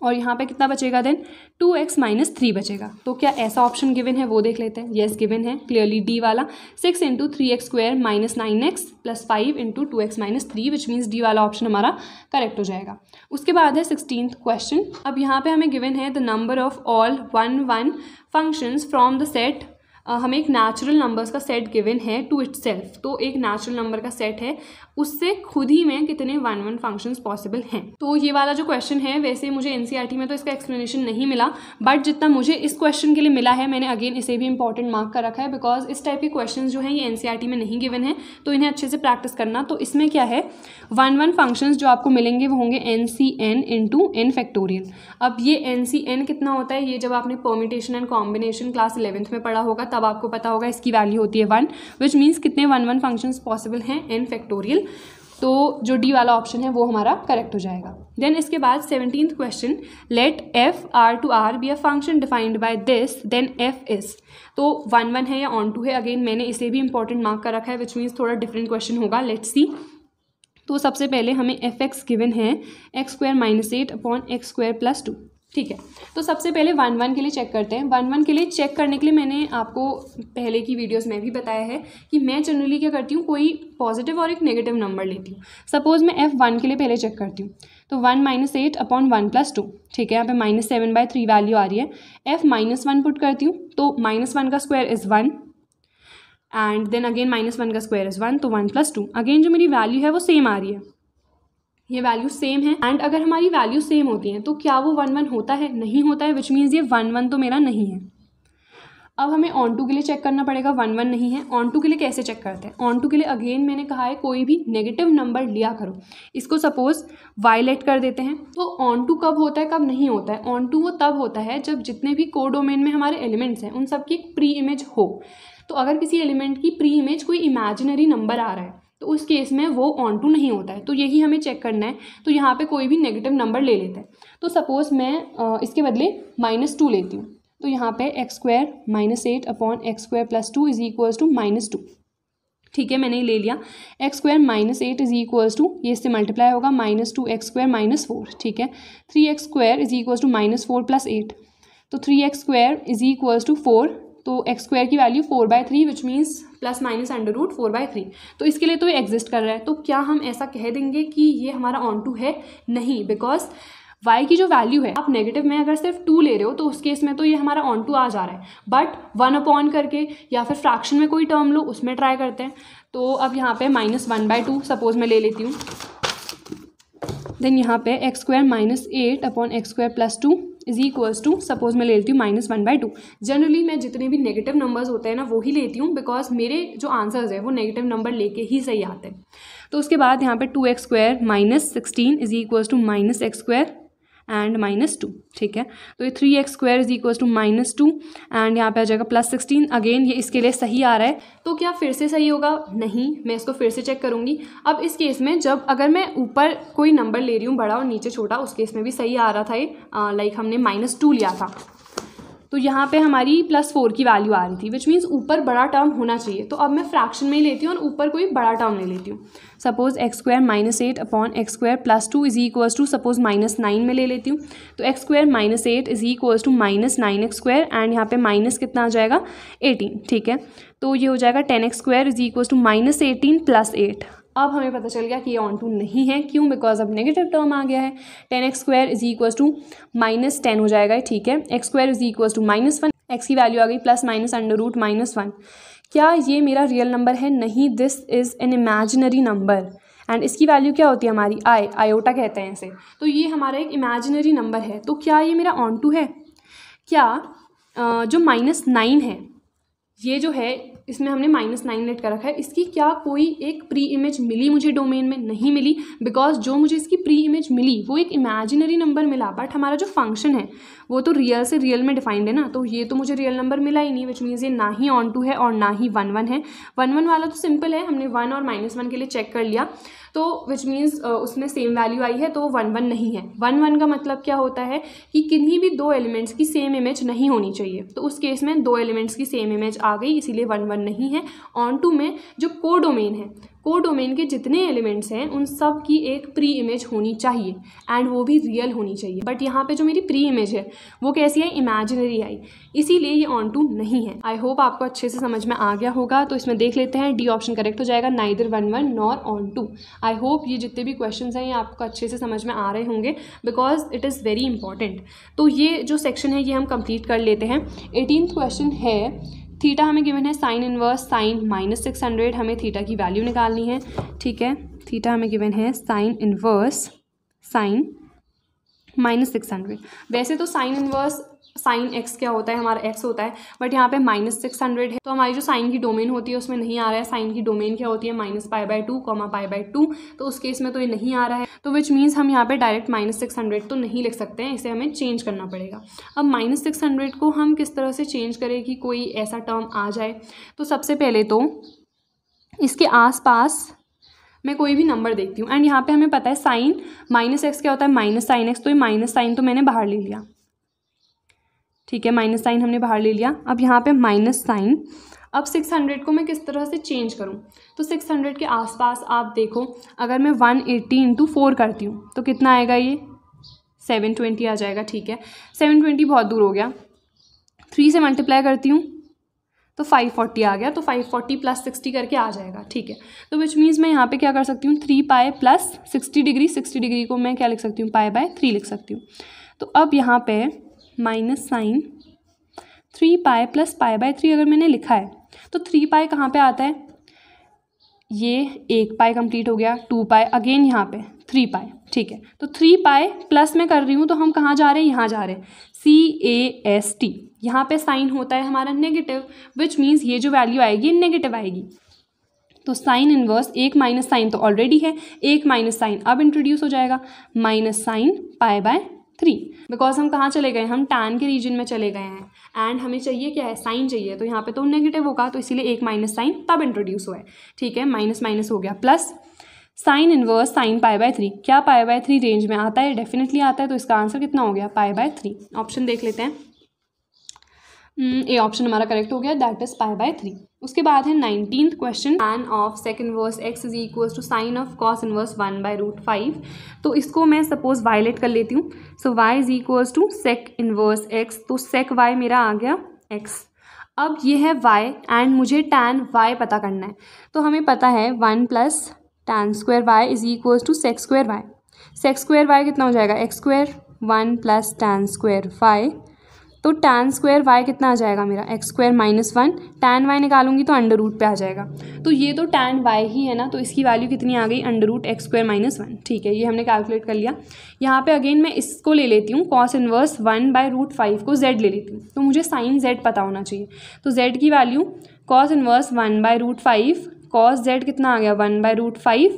और यहाँ पे कितना बचेगा देन 2x माइनस 3 बचेगा। तो क्या ऐसा ऑप्शन गिवन है वो देख लेते हैं। येस गिवन है क्लियरली डी वाला 6 into 3x square minus 9x plus 5 into 2x minus 3 which means D वाला ऑप्शन हमारा करेक्ट हो जाएगा। उसके बाद है 16th क्वेश्चन। अब यहाँ पे हमें गिवन है the number of all 1 functions from the set. हमें एक नेचुरल नंबर्स का सेट गिवन है टू इटसेल्फ। तो एक नेचुरल नंबर का सेट है, उससे खुद ही में कितने 1 फंक्शंस पॉसिबल हैं। तो ये वाला जो क्वेश्चन है वैसे मुझे एनसीईआरटी में तो इसका एक्सप्लेनेशन नहीं मिला, बट जितना मुझे इस क्वेश्चन के लिए मिला है मैंने अगेन इसे भी इंपॉर्टेंट मार्क कर रखा है, बिकॉज इस टाइप के क्वेश्चन जो हैं ये एनसीईआरटी में नहीं गिवन है, तो इन्हें अच्छे से प्रैक्टिस करना। तो इसमें क्या है 1 फंक्शंस जो आपको मिलेंगे वो होंगे NCN इंटू n फैक्टोरियल। अब ये NCN कितना होता है, ये जब आपने permutation and combination class 11th में पढ़ा होगा तब आपको पता होगा इसकी वैल्यू होती है 1, विच मीन्स कितने 1 फंक्शंस पॉसिबल हैं n फैक्टोरियल। तो जो डी वाला ऑप्शन है वो हमारा करेक्ट हो जाएगा। देन इसके बाद 17th question, let f R be a function defined by this then f is. तो 1 है या ऑन टू है, अगेन मैंने इसे भी इंपॉर्टेंट मार्क कर रखा है, विच मीन्स थोड़ा डिफरेंट क्वेश्चन होगा। Let's see. तो सबसे पहले हमें fx गिवन है x square minus 8 upon x square plus 2। ठीक है, तो सबसे पहले 1 के लिए चेक करते हैं। 1 के लिए चेक करने के लिए मैंने आपको पहले की वीडियोस में भी बताया है कि मैं जनरली क्या करती हूँ, कोई पॉजिटिव और एक नेगेटिव नंबर लेती हूँ। सपोज मैं f1 के लिए पहले चेक करती हूँ, तो 1 माइनस 8 अपॉन 1 प्लस 2। ठीक है, यहाँ पे -7/3 वैल्यू आ रही है। f-1 पुट करती हूँ, तो -1 का square is 1 and then again -1 का स्क्वायर इज़ 1, तो 1 प्लस 2। अगेन जो मेरी वैल्यू है वो सेम आ रही है, ये वैल्यू सेम है। एंड अगर हमारी वैल्यू सेम होती है तो क्या वो 1 होता है? नहीं होता है, विच मीन्स ये 1 तो मेरा नहीं है। अब हमें ऑन टू के लिए चेक करना पड़ेगा, 1 नहीं है। ऑन टू के लिए कैसे चेक करते हैं? ऑन टू के लिए अगेन मैंने कहा है कोई भी नेगेटिव नंबर लिया करो। इसको सपोज वायलेट कर देते हैं। तो ऑन टू कब होता है, कब नहीं होता है? ऑन टू वो तब होता है जब जितने भी कोडोमेन में हमारे एलिमेंट्स हैं उन सबकी एक प्री इमेज हो। तो अगर किसी एलिमेंट की प्री इमेज कोई इमेजिनरी नंबर आ रहा है तो उस केस में वो ऑन टू नहीं होता है। तो यही हमें चेक करना है। तो यहाँ पे कोई भी नेगेटिव नंबर ले लेते हैं। तो सपोज़ मैं इसके बदले -2 लेती हूँ, तो यहाँ पे x square minus 8 upon x square plus 2 is equals to -2। ठीक है, मैंने ले लिया। X square minus 8 is equals to, ये इससे मल्टीप्लाई होगा -2 एक्स स्क्वायर -4। ठीक है, 3x square is equals to -4 plus 8, तो 3x square is equals to 4। तो एक्स स्क्वायर की value 4/3 which means plus minus √ 4/3। तो इसके लिए तो ये एग्जिस्ट कर रहा है। तो क्या हम ऐसा कह देंगे कि ये हमारा ऑन टू है? नहीं, बिकॉज y की जो वैल्यू है, आप नेगेटिव में अगर सिर्फ 2 ले रहे हो तो उस केस में तो ये हमारा ऑन टू आ जा रहा है। बट 1 अपॉन करके या फिर फ्रैक्शन में कोई टर्म लो, उसमें ट्राई करते हैं। तो अब यहाँ पे -1/2 सपोज मैं ले लेती हूँ। देन यहाँ पे x square minus 8 upon x square plus 2 is equals to, suppose मैं ले लेती हूँ -1/2। जनरली मैं जितने भी नेगेटिव नंबर्स होते हैं ना वो ही लेती हूँ, बिकॉज मेरे जो आंसर्स है वो नेगेटिव नंबर लेके ही सही आते हैं। तो उसके बाद यहाँ पे 2x square minus 16 is equals to -x square and -2। ठीक है, तो ये 3x square is equals to -2 and यहाँ पे आ जाएगा +16। अगेन ये इसके लिए सही आ रहा है। तो क्या फिर से सही होगा? नहीं, मैं इसको फिर से चेक करूँगी। अब इस केस में जब अगर मैं ऊपर कोई नंबर ले रही हूँ बड़ा और नीचे छोटा, उस केस में भी सही आ रहा था ये। लाइक हमने -2 लिया था तो यहाँ पे हमारी +4 की वैल्यू आ रही थी, विच मीन्स ऊपर बड़ा टर्म होना चाहिए। तो अब मैं फ्रैक्शन में ही लेती हूँ और ऊपर कोई बड़ा टर्म ले लेती हूँ। Suppose x square minus 8 upon x square plus 2 is equals to, suppose -9 में ले लेती हूँ। तो x square minus 8 is equals to -9x square and यहाँ पे माइनस कितना आ जाएगा 18। ठीक है, तो ये हो जाएगा 10x square is equals to -18 plus 8। अब हमें पता चल गया कि ये ऑन टू नहीं है। क्यों? बिकॉज अब नेगेटिव टर्म आ गया है। 10x square is equals to -10 हो जाएगा। ठीक है, x square is equals to -1, x की वैल्यू आ गई +- √-1। क्या ये मेरा रियल नंबर है? नहीं, this is an imaginary number and इसकी वैल्यू क्या होती है हमारी? आयोटा कहते हैं इसे। तो ये हमारा एक इमेजिनरी नंबर है। तो क्या ये मेरा ऑन टू है? क्या जो -9 है, ये जो है इसमें हमने -9 लेट कर रखा है, इसकी क्या कोई एक प्री इमेज मिली मुझे डोमेन में? नहीं मिली, बिकॉज जो मुझे इसकी प्री इमेज मिली वो एक इमेजिनरी नंबर मिला। बट हमारा जो फंक्शन है वो तो रियल से रियल में डिफाइंड है ना, तो ये तो मुझे रियल नंबर मिला ही नहीं, विच मीन्स ये ना ही ऑन टू है और ना ही 1 है। 1 वाला तो सिंपल है, हमने 1 और -1 के लिए चेक कर लिया, तो विच मीन्स उसमें सेम वैल्यू आई है, तो 1 नहीं है। 1 का मतलब क्या होता है कि किन्हीं भी 2 एलिमेंट्स की सेम इमेज नहीं होनी चाहिए। तो उस केस में 2 एलिमेंट्स की सेम इमेज आ गई, इसीलिए 1 नहीं है। ऑन टू में जो कोडोमेन है, कोडोमेन के जितने एलिमेंट्स हैं उन सब की एक प्री इमेज होनी चाहिए एंड वो भी रियल होनी चाहिए। बट यहाँ पे जो मेरी प्री इमेज है वो कैसी है, इमेजिनरी आई, इसीलिए ये ऑन टू नहीं है। आई होप आपको अच्छे से समझ में आ गया होगा। तो इसमें देख लेते हैं, डी ऑप्शन करेक्ट हो जाएगा, neither 1 1 nor onto. I hope ये जितने भी क्वेश्चन हैं ये आपको अच्छे से समझ में आ रहे होंगे because it is very important. तो ये जो सेक्शन है ये हम कंप्लीट कर लेते हैं। 18th क्वेश्चन है, थीटा हमें गिवन है साइन इनवर्स साइन -600, हमें थीटा की वैल्यू निकालनी है। ठीक है, थीटा हमें गिवन है साइन इनवर्स साइन -600। वैसे तो साइन इनवर्स साइन एक्स क्या होता है, हमारा एक्स होता है, बट यहाँ पे -600 है तो हमारी जो साइन की डोमेन होती है उसमें नहीं आ रहा है। साइन की डोमेन क्या होती है, -π/2, π/2, तो उस केस में तो ये नहीं आ रहा है। तो विच मीन्स हम यहाँ पे डायरेक्ट -600 तो नहीं लिख सकते हैं, इसे हमें चेंज करना पड़ेगा। अब -600 को हम किस तरह से चेंज करें कि कोई ऐसा टर्म आ जाए। तो सबसे पहले तो इसके आसपास मैं कोई भी नंबर देखती हूँ एंड यहाँ पे हमें पता है साइन -x क्या होता है, माइनस साइन एक्स, तो ये माइनस साइन तो मैंने बाहर ले लिया। ठीक है, माइनस साइन हमने बाहर ले लिया। अब यहाँ पे माइनस साइन, अब 600 को मैं किस तरह से चेंज करूँ। तो 600 के आसपास आप देखो, अगर मैं 180 × 4 करती हूँ तो कितना आएगा, ये 720 आ जाएगा। ठीक है, 720 बहुत दूर हो गया। 3 से मल्टीप्लाई करती हूँ तो 540 आ गया, तो 540 + 60 करके आ जाएगा। ठीक है, तो विच मीन्स मैं यहाँ पे क्या कर सकती हूँ, 3π + 60 डिग्री, 60 डिग्री को मैं क्या लिख सकती हूँ, π/3 लिख सकती हूँ। तो अब यहाँ पे माइनस साइन 3π + π/3 अगर मैंने लिखा है तो 3π कहाँ पे आता है, ये 1π कंप्लीट हो गया, 2π अगेन यहाँ पे 3π। ठीक है, तो 3π प्लस में कर रही हूँ तो हम कहाँ जा रहे हैं, यहाँ जा रहे हैं, CAST। यहाँ पे साइन होता है हमारा नेगेटिव, विच मीन्स ये जो वैल्यू आएगी नेगेटिव आएगी। तो साइन इनवर्स, एक माइनस साइन तो ऑलरेडी है, एक माइनस साइन अब इंट्रोड्यूस हो जाएगा, माइनस साइन π/3। बिकॉज हम कहाँ चले गए, हम टैन के रीजन में चले गए हैं एंड हमें चाहिए क्या है, साइन चाहिए, तो यहाँ पे तो नेगेटिव होगा, तो इसीलिए एक माइनस साइन तब इंट्रोड्यूस हुआ है। ठीक है, माइनस माइनस हो गया, प्लस साइन इनवर्स साइन π/3, क्या π/3 रेंज में आता है, डेफिनेटली आता है, तो इसका आंसर कितना हो गया, π/3। ऑप्शन देख लेते हैं, ए ऑप्शन हमारा करेक्ट हो गया, दैट इज π/3। उसके बाद है 19th question, tan of sec inverse x is equal to sine of cos inverse 1/√5। तो इसको मैं सपोज वायलेट कर लेती हूँ। So y is equal to sec inverse x, तो sec y मेरा आ गया x। अब ये है y एंड मुझे tan y पता करना है, तो हमें पता है 1 + tan² y is equal to sec² y। sec² y कितना हो जाएगा, x², 1 + tan² y, तो tan² y कितना आ जाएगा मेरा, x² - 1, tan y निकालूंगी तो अंडर रूट पे आ जाएगा, तो ये तो tan y ही है ना, तो इसकी वैल्यू कितनी आ गई, √x² - 1। ठीक है, ये हमने कैलकुलेट कर लिया। यहाँ पे अगेन मैं इसको ले लेती हूँ, cos इनवर्स 1/√5 को z ले लेती हूँ, तो मुझे साइन z पता होना चाहिए। तो z की value cos inverse 1/√5, cos z कितना आ गया, 1/√5,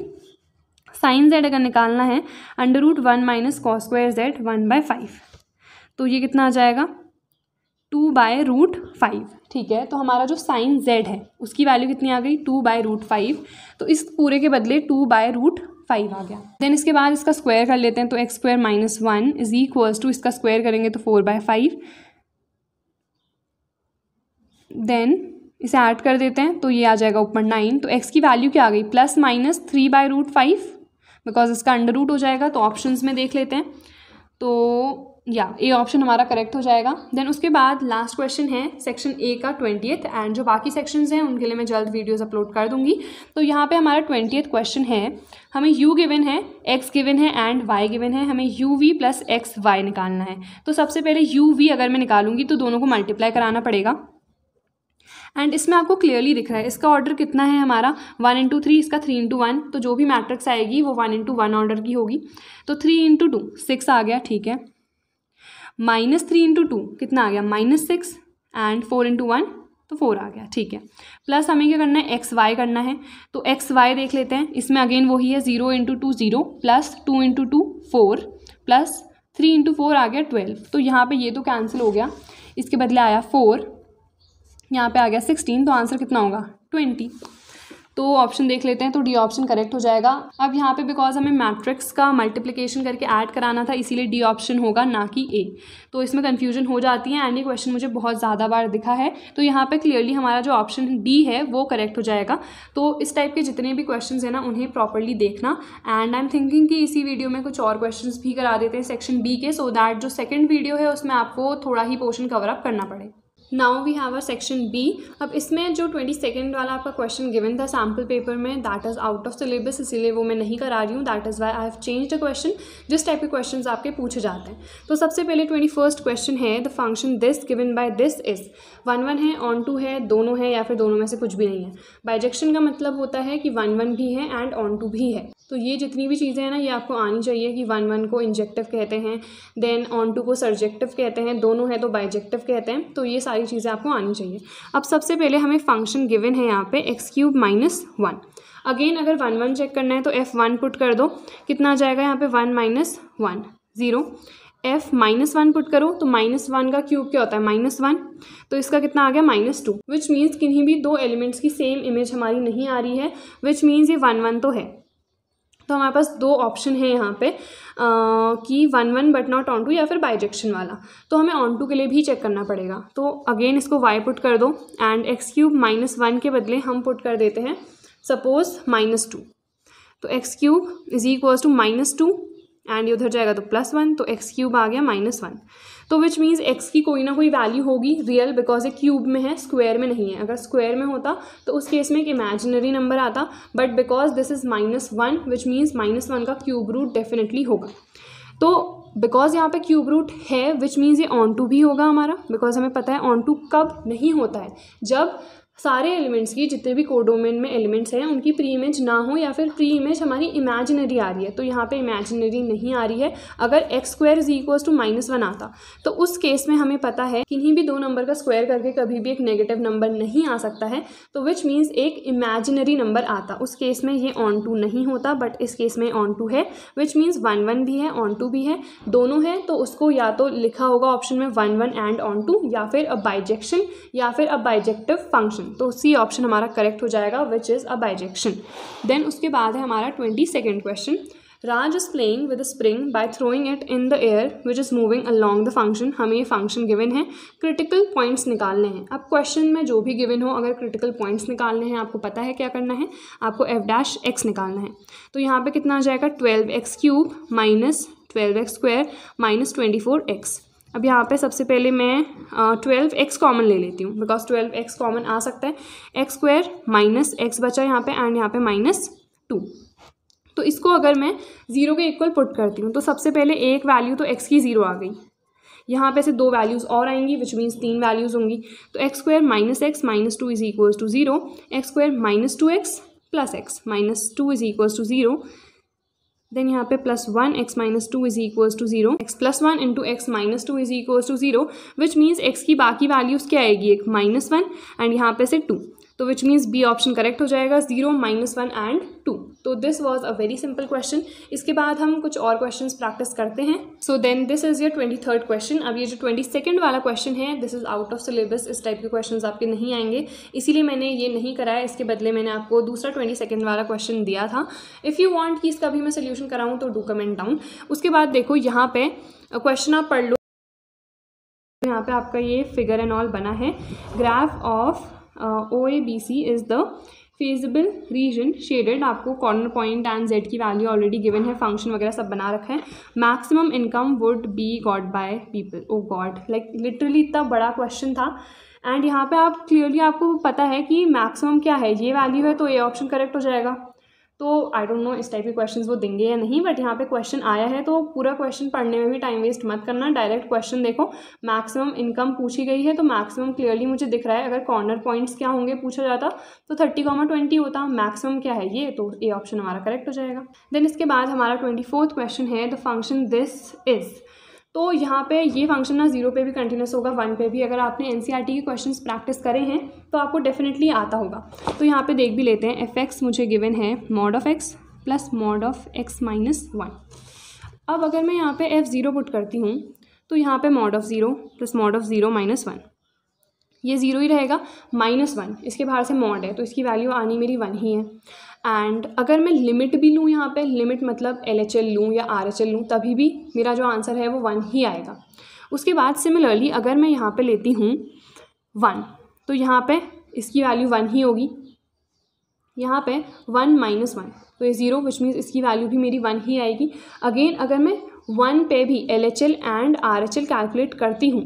साइन z अगर निकालना है √1 - cos² z 1/5, तो ये कितना आ जाएगा, 2/√5। ठीक है, तो हमारा जो साइन z है उसकी वैल्यू कितनी आ गई, 2/√5, तो इस पूरे के बदले 2/√5 आ गया। देन इसके बाद इसका स्क्वायर कर लेते हैं, तो x² - 1 इज इक्वल्स टू, इसका स्क्वायर करेंगे तो 4/5। देन इसे ऐड कर देते हैं तो ये आ जाएगा ऊपर 9, तो x की वैल्यू क्या आ गई, +-3/√5, बिकॉज इसका अंडर रूट हो जाएगा। तो ऑप्शंस में देख लेते हैं, तो या ए ऑप्शन हमारा करेक्ट हो जाएगा। देन उसके बाद लास्ट क्वेश्चन है सेक्शन ए का 20th, एंड जो बाकी सेक्शंस हैं उनके लिए मैं जल्द वीडियोस अपलोड कर दूंगी। तो यहाँ पे हमारा 20th क्वेश्चन है, हमें u गिवन है, x गिवन है एंड y गिवन है, हमें uv + xy निकालना है। तो सबसे पहले uv अगर मैं निकालूंगी तो दोनों को मल्टीप्लाई कराना पड़ेगा एंड इसमें आपको क्लियरली दिख रहा है इसका ऑर्डर कितना है हमारा, 1 × 3, इसका 3 × 1, तो जो भी मैट्रिक्स आएगी वो 1 × 1 ऑर्डर की होगी। तो 3 × 2 6 आ गया। ठीक है, -3 × 2 कितना आ गया, -6, एंड 4 × 1 तो 4 आ गया। ठीक है, प्लस हमें क्या करना है, एक्स वाई करना है, तो एक्स वाई देख लेते हैं। इसमें अगेन वही है, 0 × 2 0, प्लस 2 × 2 4, प्लस 3 × 4 आ गया 12। तो यहाँ पे ये तो कैंसिल हो गया, इसके बदले आया 4, यहाँ पे आ गया 16, तो आंसर कितना होगा 20। तो ऑप्शन देख लेते हैं, तो डी ऑप्शन करेक्ट हो जाएगा। अब यहाँ पे बिकॉज हमें मैट्रिक्स का मल्टीप्लिकेशन करके ऐड कराना था, इसीलिए डी ऑप्शन होगा ना कि ए, तो इसमें कन्फ्यूजन हो जाती है एंड ये क्वेश्चन मुझे बहुत ज़्यादा बार दिखा है, तो यहाँ पे क्लियरली हमारा जो ऑप्शन डी है वो करेक्ट हो जाएगा। तो इस टाइप के जितने भी क्वेश्चन हैं ना उन्हें प्रॉपरली देखना, एंड आई एम थिंकिंग कि इसी वीडियो में कुछ और क्वेश्चन भी करा देते हैं सेक्शन बी के, सो दैट जो सेकेंड वीडियो है उसमें आपको थोड़ा ही पोर्शन कवर अप करना पड़े। Now we have a section B. अब इसमें जो 22 वाला आपका क्वेश्चन गिवन था सैम्पल पेपर में, that is out of syllabus, इसीलिए वो मैं नहीं करा रही हूँ। That is why I have change the question. जिस टाइप के क्वेश्चंस आपके पूछे जाते हैं, तो सबसे पहले 21st क्वेश्चन है, the function this given by this is 1 1 है, ऑन टू है, दोनों है, या फिर दोनों में से कुछ भी नहीं है। बाइजेक्शन का मतलब होता है कि 1 1 भी है एंड ऑन टू भी है। तो ये जितनी भी चीज़ें हैं ना ये आपको आनी चाहिए कि 1 1 को इंजेक्टिव कहते हैं, देन ऑन टू को सर्जेक्टिव कहते हैं, दोनों है तो बाइजेक्टिव कहते हैं, तो ये सारी चीज़ें आपको आनी चाहिए। अब सबसे पहले हमें फंक्शन गिवन है यहाँ पे x³ - 1। अगेन अगर 1 1 चेक करना है तो f1 पुट कर दो, कितना आ जाएगा यहाँ पे 1 - 1 0। f -1 पुट करो तो -1 का क्यूब क्या होता है -1, तो इसका कितना आ गया -2, विच मीन्स किन्हीं भी दो एलिमेंट्स की सेम इमेज हमारी नहीं आ रही है, विच मीन्स ये 1 1 तो है। तो हमारे पास दो ऑप्शन है यहाँ पे कि 1 1 बट नॉट ऑन टू या फिर बाइजेक्शन वाला, तो हमें ऑन टू के लिए भी चेक करना पड़ेगा। तो अगेन इसको y पुट कर दो एंड x³ - 1 के बदले हम पुट कर देते हैं सपोज -2, तो x³ = -2 एंड ये उधर जाएगा तो +1, तो x³ आ गया -1। तो विच मीन्स x की कोई ना कोई वैल्यू होगी रियल, बिकॉज ये क्यूब में है, स्क्वायर में नहीं है। अगर स्क्वायर में होता तो उस केस में एक इमेजिनरी नंबर आता, but because this is -1 which means -1 का क्यूब रूट डेफिनेटली होगा। तो बिकॉज यहाँ पे क्यूब रूट है विच मीन्स ये ऑन टू भी होगा हमारा, बिकॉज हमें पता है ऑन टू कब नहीं होता है, जब सारे एलिमेंट्स की जितने भी कोडोमेन में एलिमेंट्स हैं उनकी प्री इमेज ना हो या फिर प्री इमेज हमारी इमेजिनरी आ रही है। तो यहाँ पे इमेजिनरी नहीं आ रही है। अगर x² = -1 आता तो उस केस में हमें पता है किन्हीं भी दो नंबर का स्क्वायर करके कभी भी एक नेगेटिव नंबर नहीं आ सकता है, तो विच मीन्स एक इमेजिनरी नंबर आता, उस केस में ये ऑन टू नहीं होता, बट इस केस में ऑन टू है, विच मीन्स 1 1 भी है, ऑन टू भी है, दोनों है, तो उसको या तो लिखा होगा ऑप्शन में 1 1 एंड ऑन टू, या फिर अ बाइजेक्शन या फिर अ बाइजेक्टिव फंक्शन। तो सी ऑप्शन हमारा करेक्ट हो जाएगा which is a bijection. Then उसके बाद है हमारा 22nd question. Raj is playing with spring by throwing it in the air which is moving along the function. हमें ये फंक्शन गिवन है, क्रिटिकल पॉइंट्स निकालने हैं। अब क्वेश्चन में जो भी गिवन हो, अगर क्रिटिकल पॉइंट्स निकालने हैं आपको पता है क्या करना है, आपको f' निकालना है। तो यहाँ पे कितना आ जाएगा 12x³ - 12x² - 24x। अब यहाँ पे सबसे पहले मैं 12x कॉमन ले लेती हूँ, बिकॉज 12x कॉमन आ सकता है। x² - x बचा यहाँ पे एंड यहाँ पे -2। तो इसको अगर मैं 0 के इक्वल पुट करती हूँ तो सबसे पहले एक वैल्यू तो x की 0 आ गई, यहाँ पे से दो वैल्यूज़ और आएंगी विच मीन्स 3 वैल्यूज़ होंगी। तो x² - x - 2 = 0, x² - 2x + x -2 = 0, then यहाँ पे +1 x - 2 = 0, x +1 × x - 2 = 0, which means x की बाकी वैल्यूज़ क्या आएगी, एक -1 एंड यहाँ पे से 2, तो which means B option correct हो जाएगा, 0 -1 एंड 2। तो this was a very simple question. इसके बाद हम कुछ और क्वेश्चंस प्रैक्टिस करते हैं। So then this is your 23rd question. अब ये जो 22nd वाला क्वेश्चन है this is out of syllabus, इस टाइप के क्वेश्चंस आपके नहीं आएंगे, इसीलिए मैंने ये नहीं कराया। इसके बदले मैंने आपको दूसरा 22nd वाला क्वेश्चन दिया था। इफ़ यू वांट कि इसका भी मैं सोल्यूशन कराऊँ तो डू कमेंट डाउन। उसके बाद देखो यहाँ पे क्वेश्चन आप पढ़ लो, यहाँ पे आपका ये फिगर एंड ऑल बना है। Graph of OABC is the feasible region shaded, आपको कॉर्नर पॉइंट एंड जेड की वैल्यू ऑलरेडी गिवन है, फंक्शन वगैरह सब बना रखा है। Maximum income would be got by people. Oh god, like literally इतना बड़ा क्वेश्चन था एंड यहाँ पे आप क्लियरली आपको पता है कि मैक्सिमम क्या है, ये वैल्यू है, तो ये ऑप्शन करेक्ट हो जाएगा। तो आई डोंट नो इस टाइप के क्वेश्चंस वो देंगे या नहीं, बट यहाँ पे क्वेश्चन आया है तो पूरा क्वेश्चन पढ़ने में भी टाइम वेस्ट मत करना, डायरेक्ट क्वेश्चन देखो। मैक्सिमम इनकम पूछी गई है तो मैक्सिमम क्लियरली मुझे दिख रहा है। अगर कॉर्नर पॉइंट्स क्या होंगे पूछा जाता तो 30, 20 होता, मैक्सिमम क्या है ये, तो ये ऑप्शन हमारा करेक्ट हो जाएगा। देन इसके बाद हमारा 24th क्वेश्चन है, द फंक्शन दिस इज़। तो यहाँ पे ये फंक्शन ना 0 पे भी कंटिन्यूस होगा, 1 पे भी। अगर आपने NCERT के क्वेश्चंस प्रैक्टिस करे हैं तो आपको डेफिनेटली आता होगा। तो यहाँ पे देख भी लेते हैं। f(x) मुझे गिवन है mod of x + mod of x - 1। अब अगर मैं यहाँ पे f0 पुट करती हूँ तो यहाँ पे mod of 0 + mod of 0 - 1, ये 0 ही रहेगा, -1 इसके बाहर से मॉड है तो इसकी वैल्यू आनी मेरी 1 ही है। एंड अगर मैं लिमिट भी लूँ यहाँ पे, लिमिट मतलब LHL लूँ या RHL लूँ, तभी भी मेरा जो आंसर है वो 1 ही आएगा। उसके बाद सिमिलरली अगर मैं यहाँ पे लेती हूँ 1 तो यहाँ पे इसकी वैल्यू 1 ही होगी, यहाँ पे 1 - 1 तो ये 0 विच मीन्स इसकी वैल्यू भी मेरी 1 ही आएगी। अगेन अगर मैं 1 पे भी LHL एंड RHL कैलकुलेट करती हूँ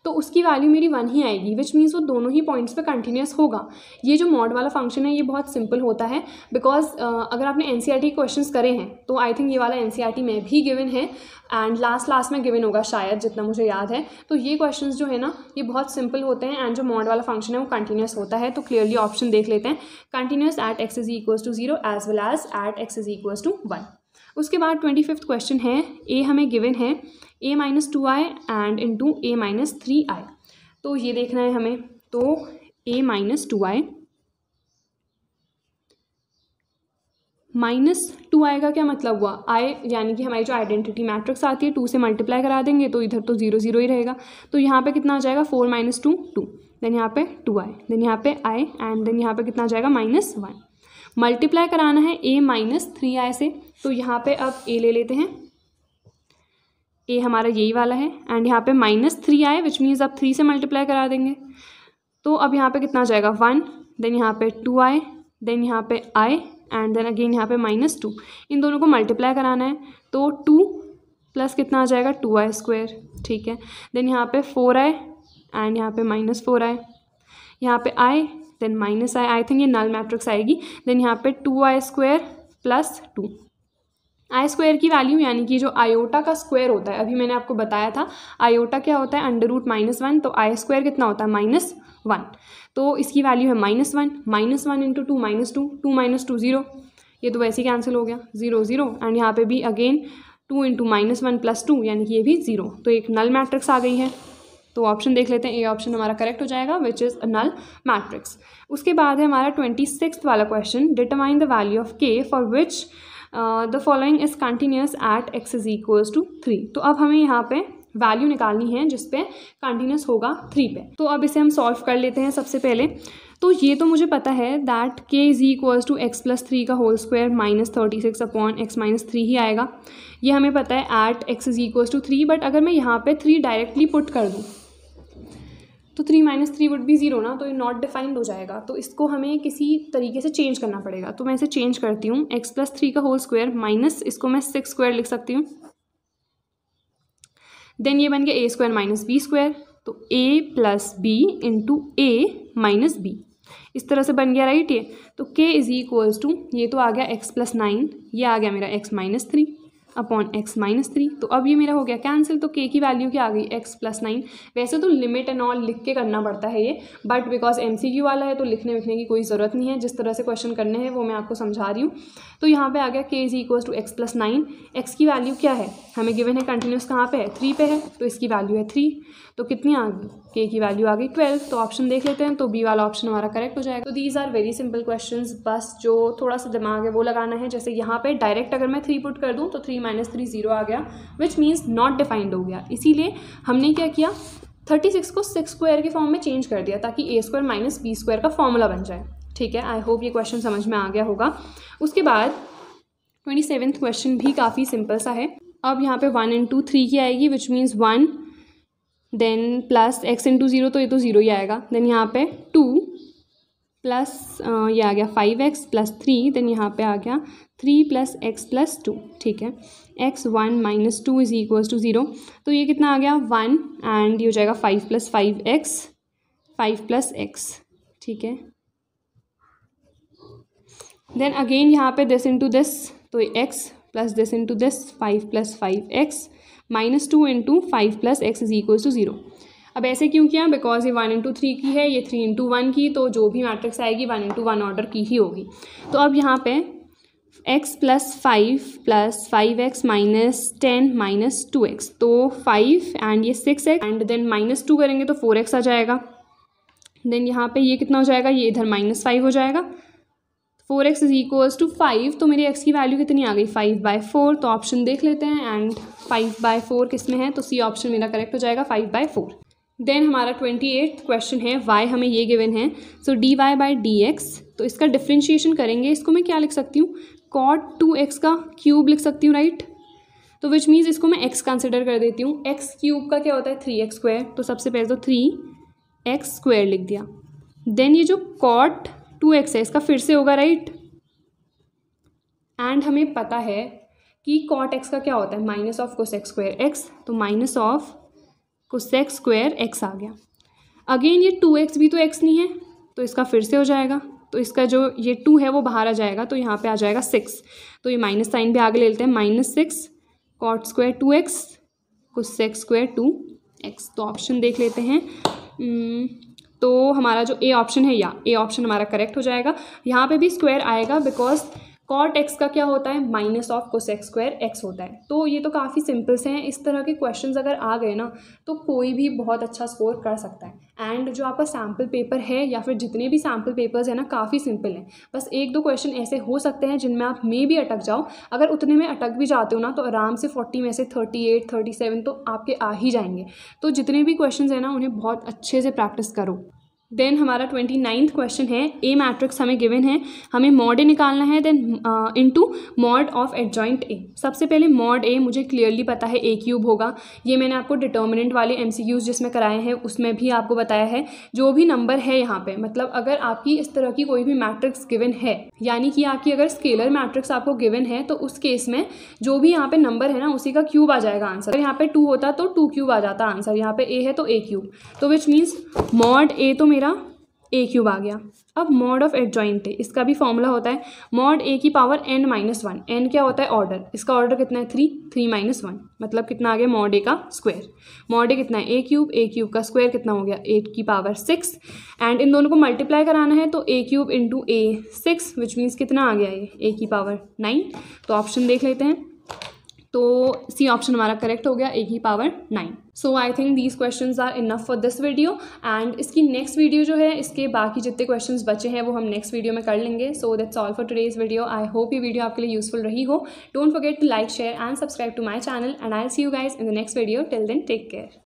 तो उसकी वैल्यू मेरी 1 ही आएगी, विच मीन्स वो दोनों ही पॉइंट्स पे कंटिन्यूस होगा। ये जो मॉड वाला फंक्शन है ये बहुत सिंपल होता है बिकॉज अगर आपने NCERT क्वेश्चंस करे हैं तो आई थिंक ये वाला NCERT में भी गिवन है एंड लास्ट में गिवन होगा शायद, जितना मुझे याद है। तो ये क्वेश्चंस जो है ना ये बहुत सिंपल होते हैं एंड जो मॉड वाला फंक्शन है वो कंटिन्यूस होता है। तो क्लियरली ऑप्शन देख लेते हैं, continuous at x = 0 as well as at x = 1। उसके बाद 25th क्वेश्चन है, a हमें गिवन है a - 2i and into a - 3i। तो ये देखना है हमें, तो a - 2i -2i का क्या मतलब हुआ, i यानी कि हमारी जो आइडेंटिटी मैट्रिक्स आती है 2 से मल्टीप्लाई करा देंगे तो इधर तो 0 0 ही रहेगा। तो यहाँ पे कितना आ जाएगा 4 - 2 2, देन यहाँ पे 2i, देन यहाँ पे i एंड देन यहाँ पे कितना आ जाएगा -1। मल्टीप्लाई कराना है a - 3i से, तो यहाँ पे अब a ले लेते हैं, a हमारा यही वाला है एंड यहाँ पे -3i विच मीन्स अब 3 से मल्टीप्लाई करा देंगे। तो अब यहाँ पे कितना आ जाएगा 1, देन यहाँ पे 2i, देन यहाँ पे i एंड देन अगेन यहाँ पे -2। इन दोनों को मल्टीप्लाई कराना है तो 2 प्लस कितना आ जाएगा 2i², ठीक है। देन यहाँ पे 4i एंड यहाँ पे -4i, यहाँ पे i then -i, I think ये नल मैट्रिक्स आएगी। देन यहाँ पे 2i² प्लस 2, i² की वैल्यू यानी कि जो आयोटा का स्क्वायर होता है, अभी मैंने आपको बताया था आयोटा क्या होता है √-1, तो i² कितना होता है -1, तो इसकी वैल्यू है -1 -1 इंटू 2 -2 2 - 2 0, ये तो वैसे ही कैंसिल हो गया 0 0 एंड यहाँ पे भी अगेन 2 इंटू -1 प्लस 2 यानी कि ये भी 0, तो एक नल मैट्रिक्स आ गई है। तो ऑप्शन देख लेते हैं, ए ऑप्शन हमारा करेक्ट हो जाएगा which is a null matrix. उसके बाद है हमारा 26th वाला question, determine the value of k for which the following is continuous at x = 3। तो अब हमें यहाँ पे वैल्यू निकालनी है जिस पे कंटिन्यूस होगा 3 पे। तो अब इसे हम सॉल्व कर लेते हैं सबसे पहले। तो ये तो मुझे पता है दैट k = x + 3 का होल स्क्वायर -36/x - 3 ही आएगा, ये हमें पता है एट x = 3। बट अगर मैं यहाँ पे 3 डायरेक्टली पुट कर दूँ तो 3 - 3 वुड बी 0 ना, तो ये नॉट डिफाइंड हो जाएगा। तो इसको हमें किसी तरीके से चेंज करना पड़ेगा। तो मैं इसे चेंज करती हूँ, x + 3 का होल स्क्वायर माइनस इसको मैं 6² लिख सकती हूँ, देन ये बन गया a² - b², तो a + b into a - b इस तरह से बन गया, राइट। ये तो k = ये तो आ गया x + 9, ये आ गया मेरा x - 3 अपॉन x - 3। तो अब ये मेरा हो गया कैंसिल, तो k की वैल्यू क्या आ गई x + 9। वैसे तो लिमिट एंड ऑल लिख के करना पड़ता है ये, बट बिकॉज MCQ वाला है तो लिखने विखने की कोई ज़रूरत नहीं है, जिस तरह से क्वेश्चन करने हैं वो मैं आपको समझा रही हूँ। तो यहाँ पे आ गया k = x + 9, x की वैल्यू क्या है हमें गिवन है, कंटिन्यूस कहाँ पे है 3 पे है, तो इसकी वैल्यू है 3, तो कितनी आ गई k की वैल्यू आ गई 12। तो ऑप्शन देख लेते हैं, तो बी वाला ऑप्शन हमारा करेक्ट हो जाएगा। तो these are very simple questions, बस जो थोड़ा सा दिमाग है वो लगाना है। जैसे यहाँ पे डायरेक्ट अगर मैं 3 पुट कर दूँ तो 3 - 3 0 आ गया, विच मीन्स नॉट डिफाइंड हो गया। इसीलिए हमने क्या किया 36 को 6² के फॉर्म में चेंज कर दिया ताकि a² - b² का फॉर्मूला बन जाए, ठीक है। आई होप ये क्वेश्चन समझ में आ गया होगा। उसके बाद 27th क्वेश्चन भी काफ़ी सिंपल सा है। अब यहाँ पे 1 × 3 की आएगी, which means 1, then plus x × 0, तो ये तो 0 ही आएगा, देन यहाँ पे 2 प्लस ये आ गया 5x + 3, देन यहाँ पे आ गया 3 + x + 2, ठीक है। x1 - 2 = 0, तो ये कितना आ गया 1 एंड ये हो जाएगा 5 + 5x 5 + x, ठीक है। देन अगेन यहाँ पे दिस इंटू दिस, तो x plus this into this 5 + 5x -2 into 5 + x = 0। अब ऐसे क्यों किया, बिकॉज ये 1 × 3 की है, ये 3 × 1 की, तो जो भी मैट्रिक्स आएगी 1 × 1 ऑर्डर की ही होगी। तो अब यहाँ पे x + 5 + 5x - 10 - 2x, तो 5 एंड ये 6x एंड देन -2 करेंगे तो 4x आ जाएगा। देन यहाँ पे ये कितना हो जाएगा, ये इधर -5 हो जाएगा, 4x = 5, तो मेरी x की वैल्यू कितनी आ गई 5/4। तो ऑप्शन देख लेते हैं एंड 5/4 किस में है, तो सी ऑप्शन मेरा करेक्ट हो जाएगा 5/4। देन हमारा 28th क्वेश्चन है, y हमें ये गिवन है, सो dy बाई डी एक्स, तो इसका डिफ्रेंशिएशन करेंगे, इसको मैं क्या लिख सकती हूँ, cot 2x का क्यूब लिख सकती हूँ, राइट। तो विच मीन्स इसको मैं x कंसिडर कर देती हूँ। x क्यूब का क्या होता है 3x स्क्वायर, तो सबसे पहले तो 3x स्क्वायर लिख दिया। देन ये जो cot 2x है इसका फिर से होगा, राइट। एंड हमें पता है कि cot x का क्या होता है minus of cosec square x, तो minus of cosec square x आ गया। अगेन ये 2x भी तो x नहीं है, तो इसका फिर से हो जाएगा, तो इसका जो ये 2 है वो बाहर आ जाएगा, तो यहाँ पे आ जाएगा 6, तो ये माइनस साइन भी आगे ले लेते हैं, -6 cot square 2x cosec square 2x। तो ऑप्शन देख लेते हैं, तो हमारा जो ए ऑप्शन है, या ए ऑप्शन हमारा करेक्ट हो जाएगा। यहाँ पे भी स्क्वायर आएगा बिकॉज cot x का क्या होता है minus of cosec square x होता है। तो ये तो काफ़ी सिंपल से हैं, इस तरह के क्वेश्चंस अगर आ गए ना तो कोई भी बहुत अच्छा स्कोर कर सकता है। एंड जो आपका सैम्पल पेपर है या फिर जितने भी सैम्पल पेपर्स हैं ना काफ़ी सिंपल हैं, बस 1-2 क्वेश्चन ऐसे हो सकते हैं जिनमें आप मे भी अटक जाओ। अगर उतने में अटक भी जाते हो ना तो आराम से 40 में से 38, 37 तो आपके आ ही जाएंगे। तो जितने भी क्वेश्चन हैं ना उन्हें बहुत अच्छे से प्रैक्टिस करो। देन हमारा 29th क्वेश्चन है, ए मैट्रिक्स हमें गिवन है, हमें मॉड ए निकालना है, then into mod of adjoint A. सबसे पहले मॉड ए मुझे क्लियरली पता है ए क्यूब होगा, ये मैंने आपको डिटर्मिनेंट वाले MCQs जिसमें कराए हैं उसमें भी आपको बताया है। जो भी नंबर है यहाँ पे, मतलब अगर आपकी इस तरह की कोई भी मैट्रिक्स गिवन है, यानी कि आपकी अगर स्केलर मैट्रिक्स आपको गिवन है तो उस केस में जो भी यहाँ पे नंबर है ना उसी का क्यूब आ जाएगा आंसर। अगर यहाँ पे 2 होता तो 2 क्यूब आ जाता आंसर, यहाँ पे ए है तो ए क्यूब, तो विच मीन्स मॉड ए तो मेरा ए क्यूब आ गया। अब मॉड ऑफ एडजॉइंट है, इसका भी फॉर्मूला होता है मॉड ए की पावर n-1। n क्या होता है ऑर्डर, इसका ऑर्डर कितना है 3 - 1, मतलब कितना आ गया मॉड ए का स्क्वायर। मॉड ए कितना है ए क्यूब का स्क्वायर कितना हो गया 8 की पावर 6, एंड इन दोनों को मल्टीप्लाई कराना है तो a cube into a 6, which means कितना आ गया ये ए की पावर 9। तो ऑप्शन देख लेते हैं, तो सी ऑप्शन हमारा करेक्ट हो गया ए की power 9। So I think these questions are enough for this video, and इसकी नेक्स्ट वीडियो जो है इसके बाकी जितने क्वेश्चंस बचे हैं वो हम नेक्स्ट वीडियो में कर लेंगे। So that's all for today's video. I hope ये वीडियो आपके लिए यूजफुल रही हो। Don't forget to like, share and subscribe to my channel, and I will see you guys in the next video. Till then take care.